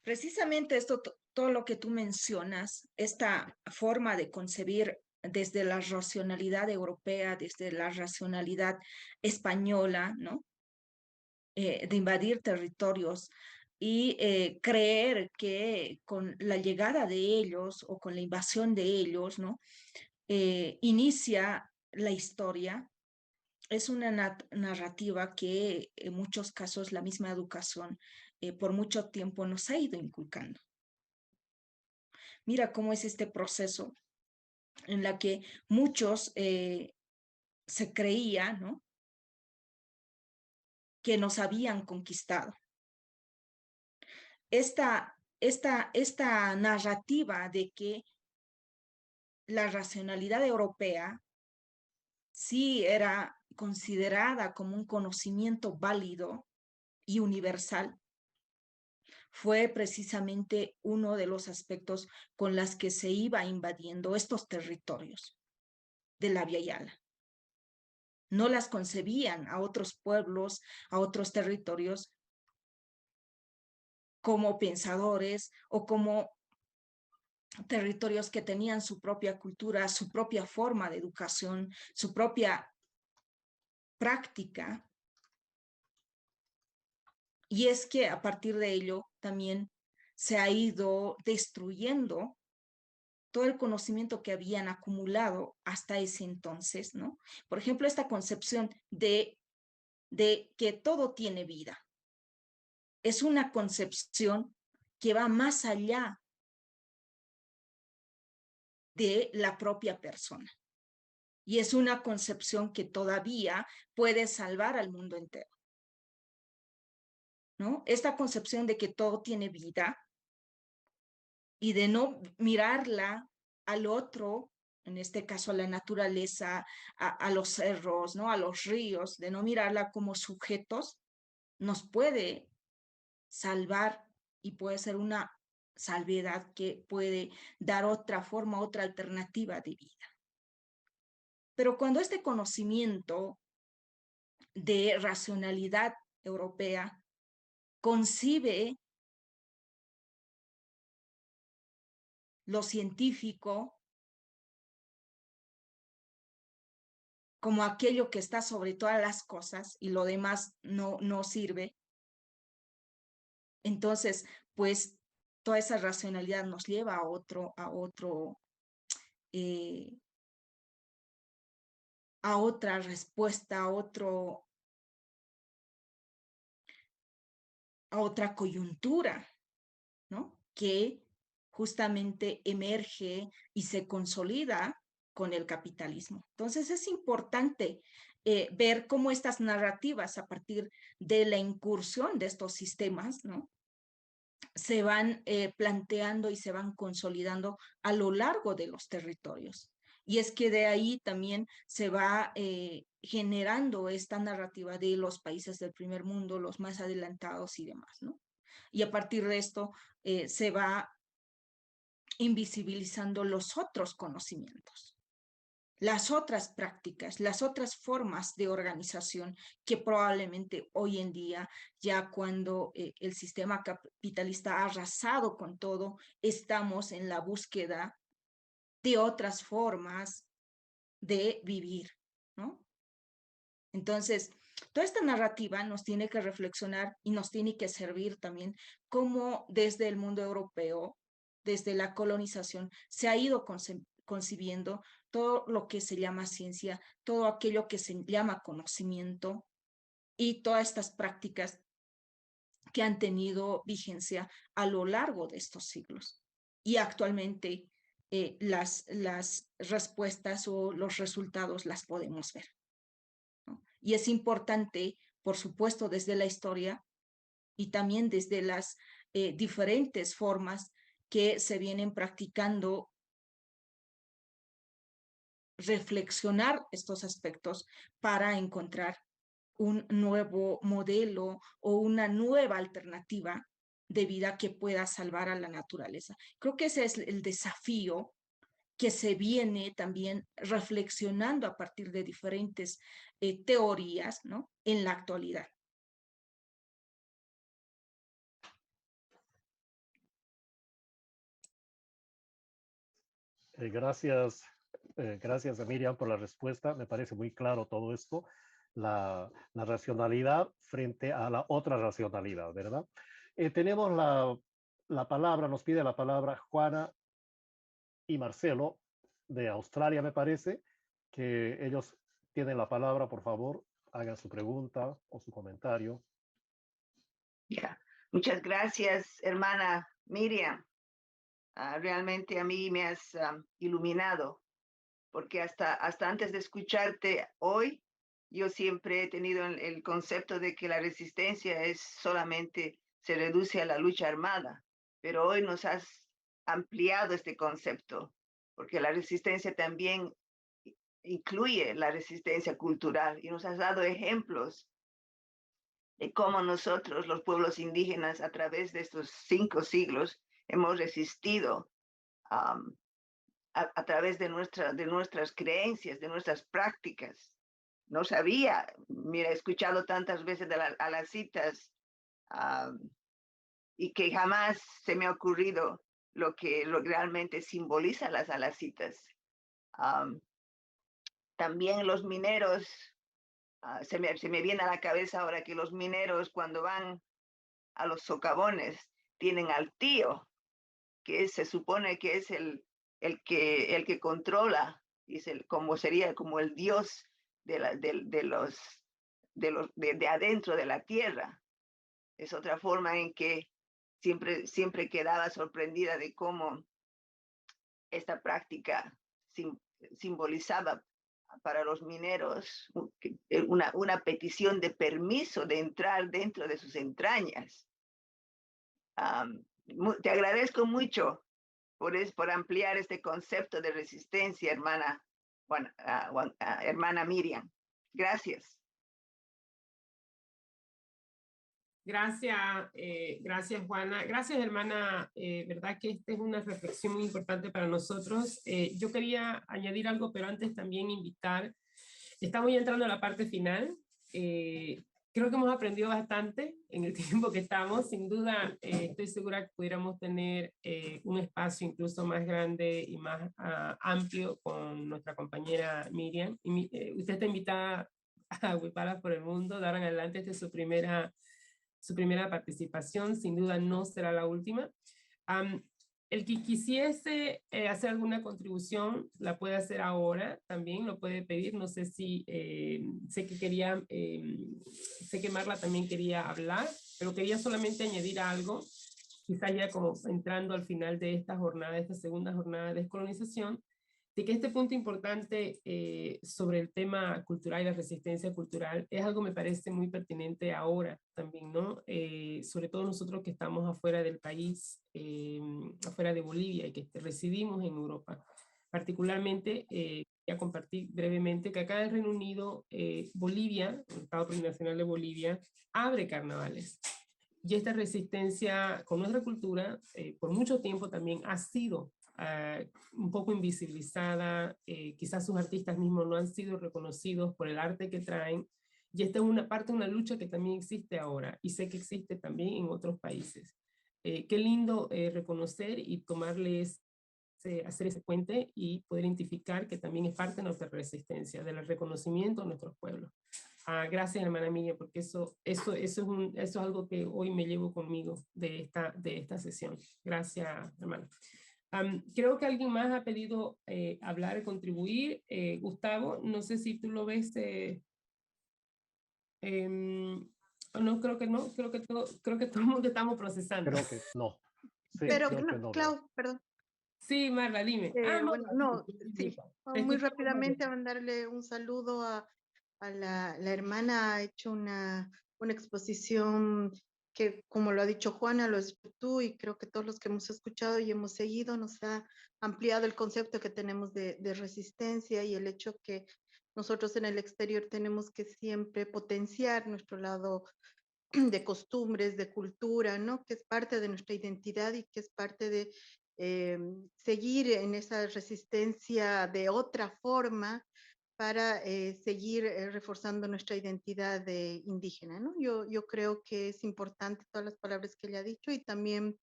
Precisamente esto, todo lo que tú mencionas, esta forma de concebir desde la racionalidad europea, desde la racionalidad española, ¿no? De invadir territorios y creer que con la llegada de ellos o con la invasión de ellos, ¿no? Inicia la historia. Es una narrativa que en muchos casos la misma educación por mucho tiempo nos ha ido inculcando. Mira cómo es este proceso en la que muchos se creía, ¿no? Que nos habían conquistado. Esta narrativa de que la racionalidad europea sí era considerada como un conocimiento válido y universal, fue precisamente uno de los aspectos con los que se iba invadiendo estos territorios de la Via Yala. No las concebían a otros pueblos, a otros territorios como pensadores o como territorios que tenían su propia cultura, su propia forma de educación, su propia práctica. Y es que a partir de ello también se ha ido destruyendo todo el conocimiento que habían acumulado hasta ese entonces, ¿no? Por ejemplo, esta concepción de que todo tiene vida. Es una concepción que va más allá de la propia persona. Y es una concepción que todavía puede salvar al mundo entero. ¿no? Esta concepción de que todo tiene vida y de no mirarla al otro, en este caso a la naturaleza, a los cerros, ¿no? A los ríos, de no mirarla como sujetos, nos puede salvar y puede ser una salvedad que puede dar otra forma, otra alternativa de vida. Pero cuando este conocimiento de racionalidad europea concibe lo científico como aquello que está sobre todas las cosas y lo demás no sirve, entonces, pues, toda esa racionalidad nos lleva a otra respuesta, a otra coyuntura, ¿no? Que justamente emerge y se consolida con el capitalismo. Entonces es importante ver cómo estas narrativas a partir de la incursión de estos sistemas, ¿no? Se van planteando y se van consolidando a lo largo de los territorios. Y es que de ahí también se va generando esta narrativa de los países del primer mundo, los más adelantados y demás, ¿no? Y a partir de esto se va invisibilizando los otros conocimientos, las otras prácticas, las otras formas de organización que probablemente hoy en día, ya cuando el sistema capitalista ha arrasado con todo, estamos en la búsqueda de otras formas de vivir, ¿no? Entonces, toda esta narrativa nos tiene que reflexionar y nos tiene que servir también cómo desde el mundo europeo, desde la colonización, se ha ido concibiendo todo lo que se llama ciencia, todo aquello que se llama conocimiento y todas estas prácticas que han tenido vigencia a lo largo de estos siglos. Y actualmente las respuestas o los resultados las podemos ver, ¿no? Y es importante, por supuesto, desde la historia y también desde las diferentes formas que se vienen practicando, reflexionar estos aspectos para encontrar un nuevo modelo o una nueva alternativa de vida que pueda salvar a la naturaleza. Creo que ese es el desafío que se viene también reflexionando a partir de diferentes teorías, ¿no? En la actualidad. Gracias, gracias a Miriam por la respuesta. Me parece muy claro todo esto, la racionalidad frente a la otra racionalidad, ¿verdad? Tenemos la palabra, nos pide la palabra Juana y Marcelo de Australia, me parece, que ellos tienen la palabra, por favor, hagan su pregunta o su comentario. Yeah. Muchas gracias, hermana Miriam. Realmente a mí me has iluminado, porque hasta antes de escucharte hoy, yo siempre he tenido el concepto de que la resistencia es solamente, se reduce a la lucha armada, pero hoy nos has ampliado este concepto, porque la resistencia también incluye la resistencia cultural y nos has dado ejemplos de cómo nosotros, los pueblos indígenas, a través de estos 5 siglos, hemos resistido a través de nuestras creencias, de nuestras prácticas. No sabía, mira, he escuchado tantas veces a las citas y que jamás se me ha ocurrido lo que realmente simboliza las alacitas. También los mineros, se me viene a la cabeza ahora que los mineros cuando van a los socavones tienen al tío, que se supone que es el que controla, como sería como el dios de adentro de la tierra. Es otra forma en que siempre quedaba sorprendida de cómo esta práctica simbolizaba para los mineros una petición de permiso de entrar dentro de sus entrañas. Te agradezco mucho por ampliar este concepto de resistencia, hermana Miriam. Gracias. Gracias Juana. Gracias hermana. Verdad que esta es una reflexión muy importante para nosotros. Yo quería añadir algo, pero antes también invitar. Estamos ya entrando a la parte final. Creo que hemos aprendido bastante en el tiempo que estamos. Sin duda, estoy segura que pudiéramos tener un espacio incluso más grande y más amplio con nuestra compañera Miriam. Usted está invitada a Huipalas por el Mundo. De ahora en adelante, esta es su primera participación. Sin duda no será la última. El que quisiese hacer alguna contribución la puede hacer ahora, también lo puede pedir. No sé si, sé que Marla también quería hablar, pero quería solamente añadir algo, quizás ya como entrando al final de esta jornada, de esta segunda jornada de descolonización, de que este punto importante sobre el tema cultural y la resistencia cultural es algo que me parece muy pertinente ahora también, ¿no? Sobre todo nosotros que estamos afuera del país, afuera de Bolivia y que residimos en Europa. Particularmente, voy a compartir brevemente que acá en Reino Unido, Bolivia, el Estado Plurinacional de Bolivia, abre carnavales. Y esta resistencia con nuestra cultura, por mucho tiempo también ha sido un poco invisibilizada, quizás sus artistas mismos no han sido reconocidos por el arte que traen, y esta es una parte de una lucha que también existe ahora, y sé que existe también en otros países. Qué lindo reconocer y tomarles, hacer ese puente y poder identificar que también es parte de nuestra resistencia, del reconocimiento de nuestros pueblos. Gracias, hermana Miriam, porque eso es algo que hoy me llevo conmigo de esta sesión. Gracias, hermana. Creo que alguien más ha pedido hablar y contribuir. Gustavo, no sé si tú lo ves. No, creo que no. Creo que todo el mundo estamos procesando. Creo que no. Sí, Pero, creo que no. Clau, perdón. Sí, Marla, dime. Sí, muy rápidamente a mandarle un saludo a la hermana. Ha hecho una exposición que, como lo ha dicho Juana, lo tú, y creo que todos los que hemos escuchado y hemos seguido nos ha ampliado el concepto que tenemos de resistencia, y el hecho que nosotros en el exterior tenemos que siempre potenciar nuestro lado de costumbres, de cultura, ¿no? Que es parte de nuestra identidad y que es parte de seguir en esa resistencia de otra forma para seguir reforzando nuestra identidad de indígena, ¿no? Yo creo que es importante todas las palabras que ella ha dicho, y también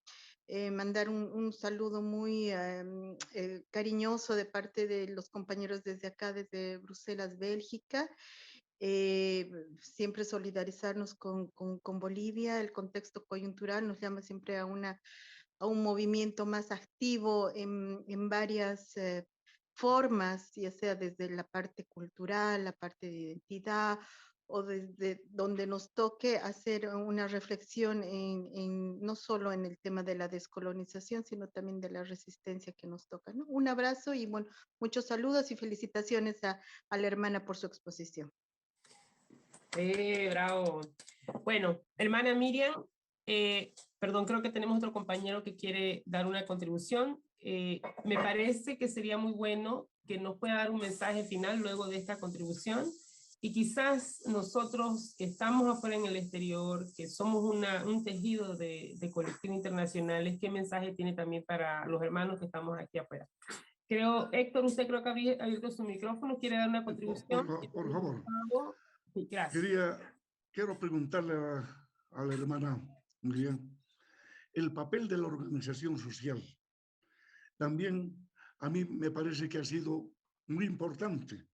mandar un saludo muy cariñoso de parte de los compañeros desde acá, desde Bruselas, Bélgica. Siempre solidarizarnos con Bolivia. El contexto coyuntural nos llama siempre a un movimiento más activo en varias formas, ya sea desde la parte cultural, la parte de identidad, o desde donde nos toque hacer una reflexión no solo en el tema de la descolonización, sino también de la resistencia que nos toca, ¿no? Un abrazo y bueno, muchos saludos y felicitaciones a la hermana por su exposición. Bravo. Bueno, hermana Miriam, perdón, creo que tenemos otro compañero que quiere dar una contribución. Me parece que sería muy bueno que nos pueda dar un mensaje final luego de esta contribución, y quizás nosotros que estamos afuera en el exterior, que somos un tejido de colectivos internacionales, ¿qué mensaje tiene también para los hermanos que estamos aquí afuera? Creo, Héctor, usted creo que había abierto su micrófono, ¿quiere dar una contribución? Por favor. Sí, gracias. Quiero preguntarle a la hermana Miriam el papel de la organización social. También a mí me parece que ha sido muy importante.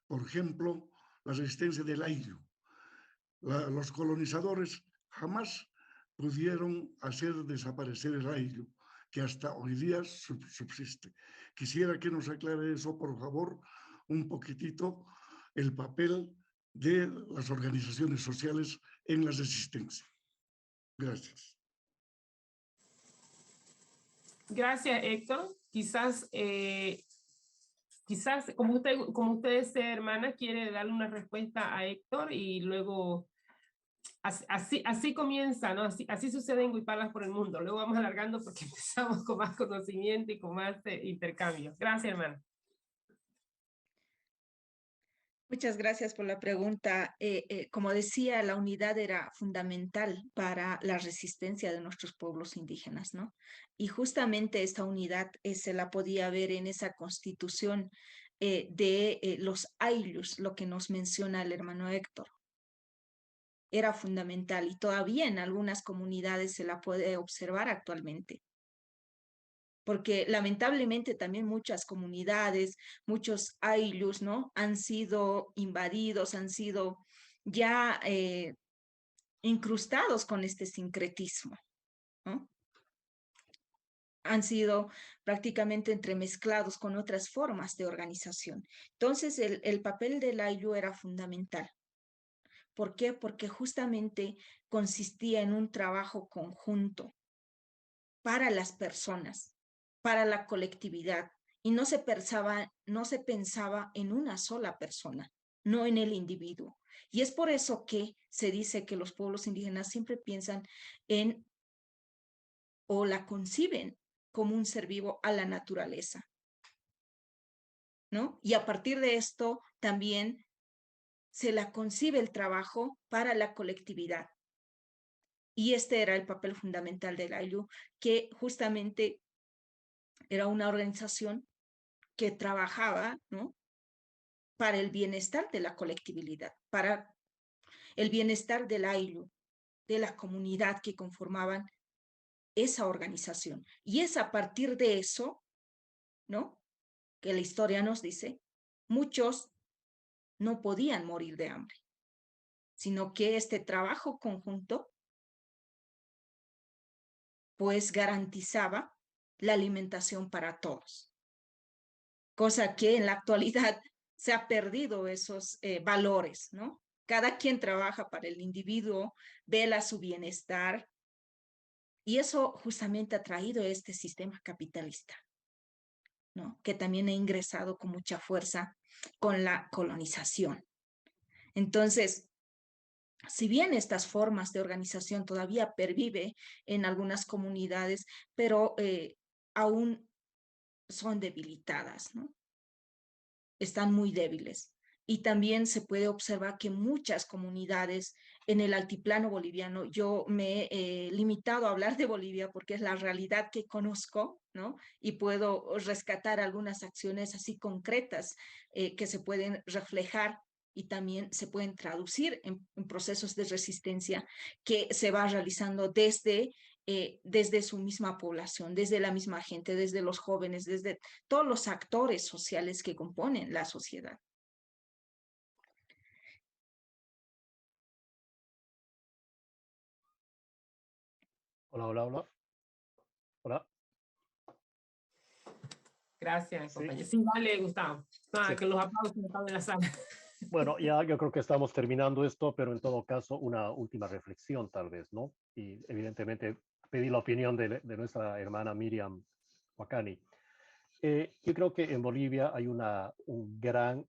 Por ejemplo, la resistencia del ayllu. Los colonizadores jamás pudieron hacer desaparecer el ayllu, que hasta hoy día subsiste. Quisiera que nos aclare eso, por favor, un poquitito, el papel de las organizaciones sociales en la resistencia. Gracias. Gracias, Héctor. Quizás quizás, como usted, hermana, quiere darle una respuesta a Héctor y luego así comienza, ¿no? Así sucede en Huipalas por el mundo. Luego vamos alargando porque empezamos con más conocimiento y con más intercambio. Gracias, hermana. Muchas gracias por la pregunta. Como decía, la unidad era fundamental para la resistencia de nuestros pueblos indígenas, ¿no? Y justamente esta unidad se la podía ver en esa constitución de los Ayllus, lo que nos menciona el hermano Héctor. Era fundamental y todavía en algunas comunidades se la puede observar actualmente. Porque lamentablemente también muchas comunidades, muchos Ayllus, ¿no? Han sido invadidos, han sido ya incrustados con este sincretismo, ¿no? Han sido prácticamente entremezclados con otras formas de organización. Entonces, el papel del Ayllu era fundamental. ¿Por qué? Porque justamente consistía en un trabajo conjunto para las personas, para la colectividad, y no se pensaba en una sola persona, no en el individuo. Y es por eso que se dice que los pueblos indígenas siempre piensan en o la conciben como un ser vivo a la naturaleza, ¿no? Y a partir de esto también se la concibe el trabajo para la colectividad. Y este era el papel fundamental del Ayllu, que justamente era una organización que trabajaba, ¿no? Para el bienestar de la colectividad, para el bienestar del Ayllu, de la comunidad que conformaban esa organización. Y es a partir de eso, ¿no? Que la historia nos dice, muchos no podían morir de hambre, sino que este trabajo conjunto pues garantizaba la alimentación para todos. Cosa que en la actualidad se ha perdido esos valores, ¿no? Cada quien trabaja para el individuo, vela su bienestar, y eso justamente ha traído este sistema capitalista, ¿no? Que también ha ingresado con mucha fuerza con la colonización. Entonces, si bien estas formas de organización todavía pervive en algunas comunidades, pero aún son debilitadas, ¿no? Están muy débiles. Y también se puede observar que muchas comunidades en el altiplano boliviano, yo me he limitado a hablar de Bolivia porque es la realidad que conozco, ¿no? Y puedo rescatar algunas acciones así concretas que se pueden reflejar y también se pueden traducir en procesos de resistencia que se va realizando desde su misma población, desde la misma gente, desde los jóvenes, desde todos los actores sociales que componen la sociedad. Hola, hola, hola. Hola. Gracias, Sí. compañero. Sí, vale, Gustavo. Nada, Sí. que los aplausos están en la sala. Bueno, ya yo creo que estamos terminando esto, pero en todo caso una última reflexión tal vez, ¿no? Y evidentemente pedí la opinión de nuestra hermana Miriam Huacani. Yo creo que en Bolivia hay un gran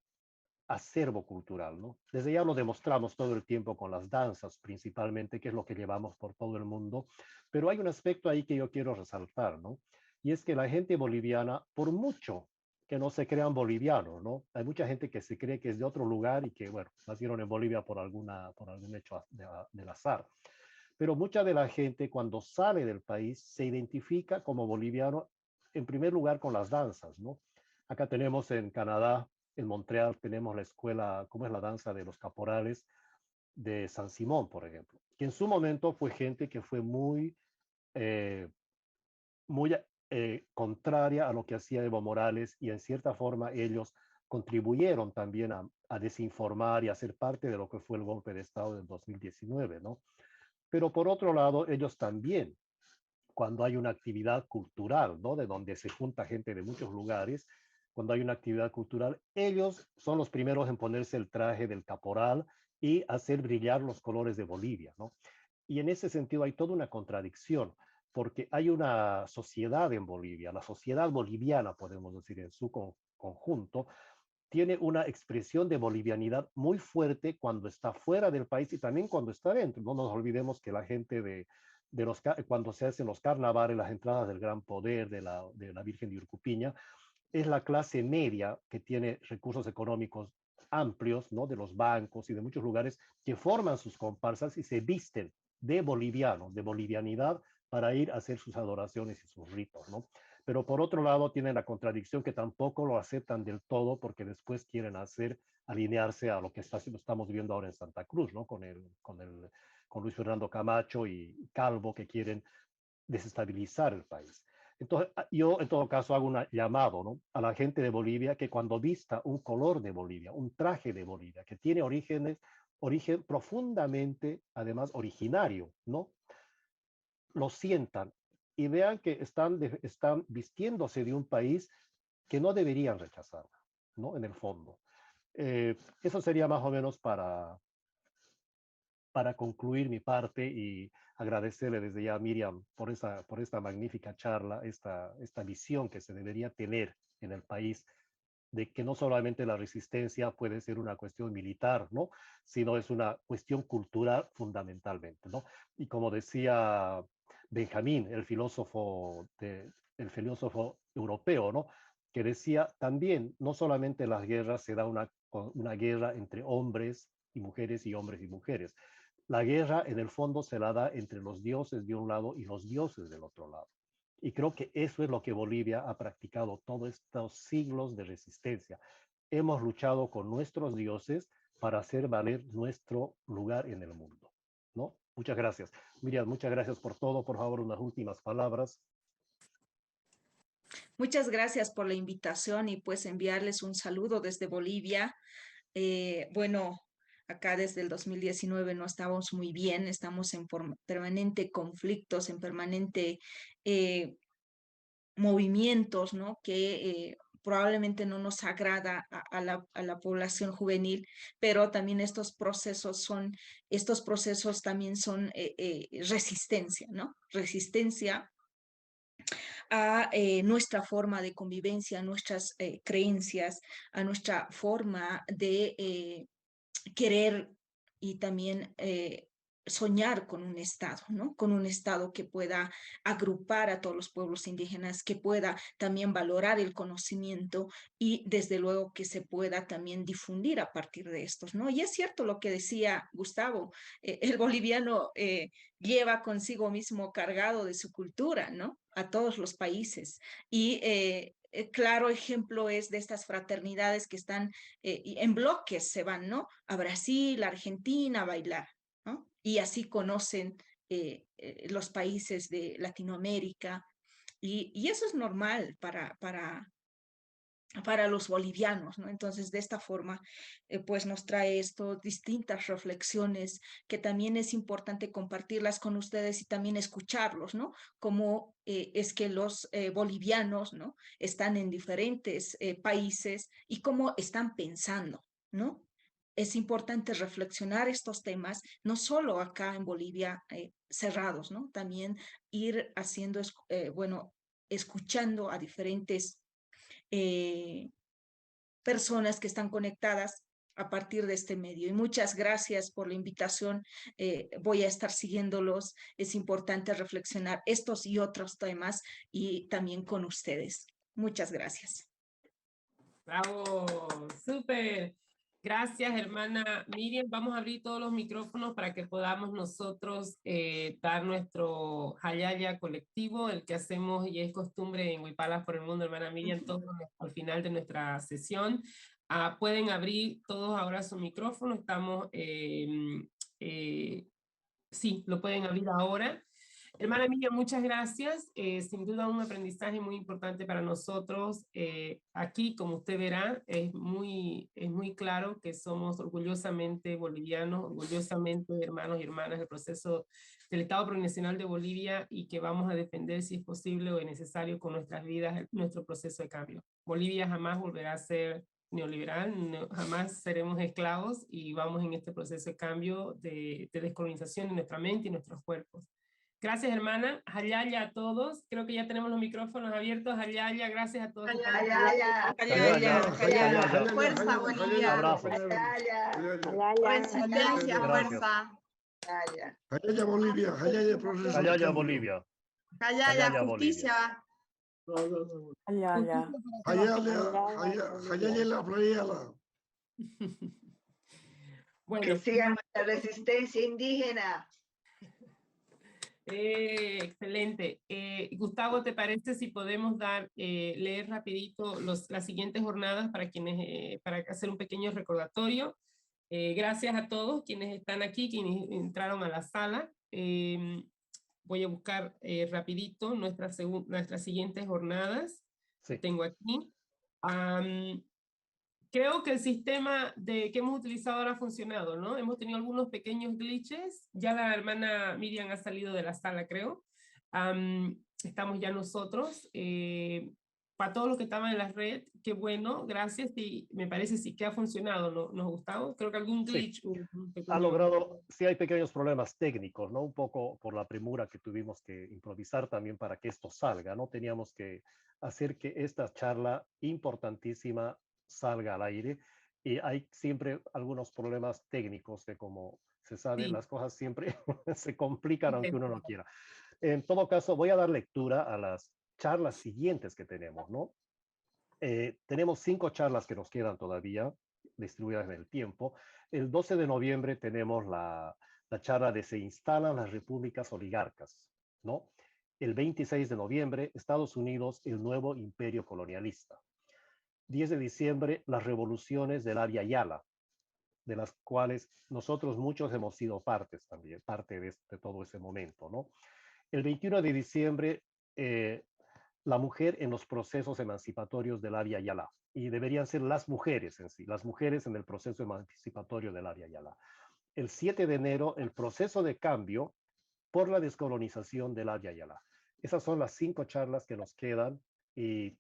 acervo cultural, ¿no? Desde ya lo demostramos todo el tiempo con las danzas principalmente, que es lo que llevamos por todo el mundo, pero hay un aspecto ahí que yo quiero resaltar, ¿no? Y es que la gente boliviana, por mucho que no se crean bolivianos, ¿no? Hay mucha gente que se cree que es de otro lugar y que, bueno, nacieron en Bolivia por algún hecho del azar. Pero mucha de la gente cuando sale del país se identifica como boliviano en primer lugar con las danzas, ¿no? Acá tenemos en Canadá, en Montreal, tenemos la escuela, ¿cómo es la danza de los caporales de San Simón, por ejemplo? Que en su momento fue gente que fue muy muy contraria a lo que hacía Evo Morales y en cierta forma ellos contribuyeron también a desinformar y a ser parte de lo que fue el golpe de Estado del 2019, ¿no? Pero por otro lado, ellos también, cuando hay una actividad cultural, ¿no? De donde se junta gente de muchos lugares, cuando hay una actividad cultural, ellos son los primeros en ponerse el traje del caporal y hacer brillar los colores de Bolivia, ¿no? Y en ese sentido hay toda una contradicción, porque hay una sociedad en Bolivia, la sociedad boliviana, podemos decir, en su conjunto, tiene una expresión de bolivianidad muy fuerte cuando está fuera del país y también cuando está dentro. No nos olvidemos que la gente cuando se hacen los carnavales, las entradas del Gran Poder, de la Virgen de Urcupiña, es la clase media que tiene recursos económicos amplios, ¿no? De los bancos y de muchos lugares que forman sus comparsas y se visten de bolivianos, de bolivianidad, para ir a hacer sus adoraciones y sus ritos, ¿no? Pero por otro lado tienen la contradicción que tampoco lo aceptan del todo porque después quieren alinearse a lo que estamos viendo ahora en Santa Cruz, ¿no? Con Luis Fernando Camacho y Calvo, que quieren desestabilizar el país. Entonces, yo en todo caso hago un llamado, ¿no? A la gente de Bolivia que cuando vista un color de Bolivia, un traje de Bolivia, que tiene origen profundamente, además, originario, ¿no? Lo sientan y vean que están vistiéndose de un país que no deberían rechazar, ¿no? En el fondo. Eso sería más o menos para concluir mi parte y agradecerle desde ya a Miriam por esta magnífica charla, esta visión que se debería tener en el país, de que no solamente la resistencia puede ser una cuestión militar, ¿no? Sino es una cuestión cultural fundamentalmente, ¿no? Y como decía Benjamín, el filósofo europeo, ¿no? Que decía también, no solamente en las guerras se da una guerra entre hombres y mujeres y hombres y mujeres. La guerra en el fondo se la da entre los dioses de un lado y los dioses del otro lado. Y creo que eso es lo que Bolivia ha practicado todos estos siglos de resistencia. Hemos luchado con nuestros dioses para hacer valer nuestro lugar en el mundo, ¿no? Muchas gracias. Miriam, muchas gracias por todo. Por favor, unas últimas palabras. Muchas gracias por la invitación y pues enviarles un saludo desde Bolivia. Bueno, acá desde el 2019 no estamos muy bien, estamos en permanente conflictos, en permanente movimientos, ¿no? Que probablemente no nos agrada a la población juvenil, pero también estos procesos también son resistencia, ¿no? Resistencia a nuestra forma de convivencia, a nuestras creencias, a nuestra forma de querer y también soñar con un Estado, ¿no? Con un Estado que pueda agrupar a todos los pueblos indígenas, que pueda también valorar el conocimiento y desde luego que se pueda también difundir a partir de estos, ¿no? Y es cierto lo que decía Gustavo, el boliviano lleva consigo mismo cargado de su cultura, ¿no? A todos los países. Y claro ejemplo es de estas fraternidades que están en bloques, se van, ¿no? A Brasil, a Argentina, a bailar, ¿no? Y así conocen los países de Latinoamérica. Y eso es normal para los bolivianos, ¿no? Entonces, de esta forma, pues nos trae esto distintas reflexiones que también es importante compartirlas con ustedes y también escucharlos, ¿no? Cómo es que los bolivianos, ¿no? Están en diferentes países y cómo están pensando, ¿no? Es importante reflexionar estos temas, no solo acá en Bolivia cerrados, ¿no? También ir haciendo, bueno, escuchando a diferentes personas que están conectadas a partir de este medio. Y muchas gracias por la invitación. Voy a estar siguiéndolos. Es importante reflexionar estos y otros temas y también con ustedes. Muchas gracias. Bravo, súper. Gracias, hermana Miriam. Vamos a abrir todos los micrófonos para que podamos nosotros dar nuestro hayaya colectivo, el que hacemos y es costumbre en Huipalas por el Mundo, hermana Miriam, todo al final de nuestra sesión. Pueden abrir todos ahora su micrófono. Estamos, sí, lo pueden abrir ahora. Hermana Miriam, muchas gracias. Sin duda un aprendizaje muy importante para nosotros. Aquí, como usted verá, es muy claro que somos orgullosamente bolivianos, orgullosamente hermanos y hermanas del proceso del Estado Plurinacional de Bolivia y que vamos a defender, si es posible o es necesario, con nuestras vidas, nuestro proceso de cambio. Bolivia jamás volverá a ser neoliberal, no, jamás seremos esclavos y vamos en este proceso de cambio de descolonización en nuestra mente y nuestros cuerpos. Gracias, hermana. Hayaya a todos. Creo que ya tenemos los micrófonos abiertos. Hayaya, gracias a todos. Fuerza, Bolivia. Abrazo. Resistencia, fuerza. Hayaya Bolivia, Hayaya proceso de Hayaya cambio. Bolivia. Hayaya, justicia. Hayaya la Frayala. Bueno, Que siga la resistencia indígena. excelente. Gustavo, ¿te parece si podemos leer rapidito las siguientes jornadas para hacer un pequeño recordatorio? Gracias a todos quienes están aquí, quienes entraron a la sala. Voy a buscar rapidito nuestras siguientes jornadas. Sí. Tengo aquí. Creo que el sistema que hemos utilizado ahora ha funcionado, ¿no? Hemos tenido algunos pequeños glitches. Ya la hermana Miriam ha salido de la sala, creo. Estamos ya nosotros. Para todos los que estaban en la red, qué bueno, gracias. Y me parece sí que ha funcionado, ¿no, Gustavo? Creo que algún glitch. Sí. Ha logrado, sí hay pequeños problemas técnicos, ¿no? Un poco por la premura que tuvimos que improvisar también para que esto salga, ¿no? Teníamos que hacer que esta charla importantísima salga al aire, y hay siempre algunos problemas técnicos que, como se sabe, las cosas siempre se complican aunque uno no quiera. En todo caso, voy a dar lectura a las charlas siguientes que tenemos, ¿no? Tenemos 5 charlas que nos quedan todavía, distribuidas en el tiempo. El 12 de noviembre tenemos la charla de Se instalan las repúblicas oligarcas, ¿no? El 26 de noviembre, Estados Unidos, el nuevo imperio colonialista. 10 de diciembre, las revoluciones del Abya Yala, de las cuales nosotros muchos hemos sido parte de todo ese momento, ¿no? El 21 de diciembre, la mujer en los procesos emancipatorios del Abya Yala, y deberían ser las mujeres en sí, las mujeres en el proceso emancipatorio del Abya Yala. El 7 de enero, el proceso de cambio por la descolonización del Abya Yala. Esas son las 5 charlas que nos quedan, y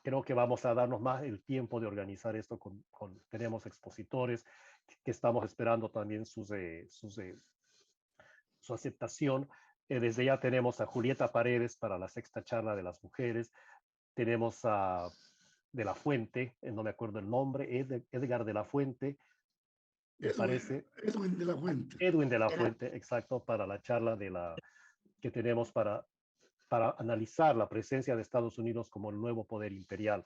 creo que vamos a darnos más el tiempo de organizar esto. Tenemos expositores que estamos esperando también su aceptación. Desde ya tenemos a Julieta Paredes para la 6ª charla de las mujeres. Tenemos a de la Fuente, no me acuerdo el nombre, Edgar de la Fuente, me parece. Edwin de la Fuente. Edwin de la Fuente, exacto, para la charla que tenemos para analizar la presencia de Estados Unidos como el nuevo poder imperial.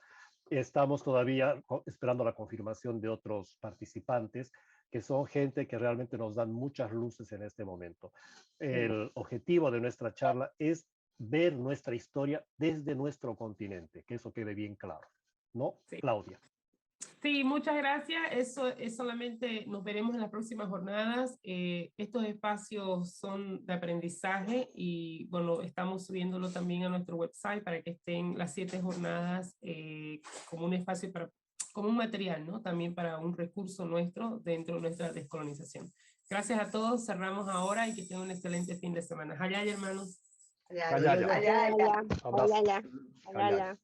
Estamos todavía esperando la confirmación de otros participantes, que son gente que realmente nos dan muchas luces en este momento. El objetivo de nuestra charla es ver nuestra historia desde nuestro continente, que eso quede bien claro, ¿no? Sí. Claudia. Sí, muchas gracias. Eso es solamente, nos veremos en las próximas jornadas. Estos espacios son de aprendizaje y bueno, estamos subiéndolo también a nuestro website para que estén las 7 jornadas como un espacio como un material, ¿no? También para un recurso nuestro dentro de nuestra descolonización. Gracias a todos, cerramos ahora y que tengan un excelente fin de semana. Hayaya, hermanos. Hayaya. Hayaya. Abrazo. Hayaya.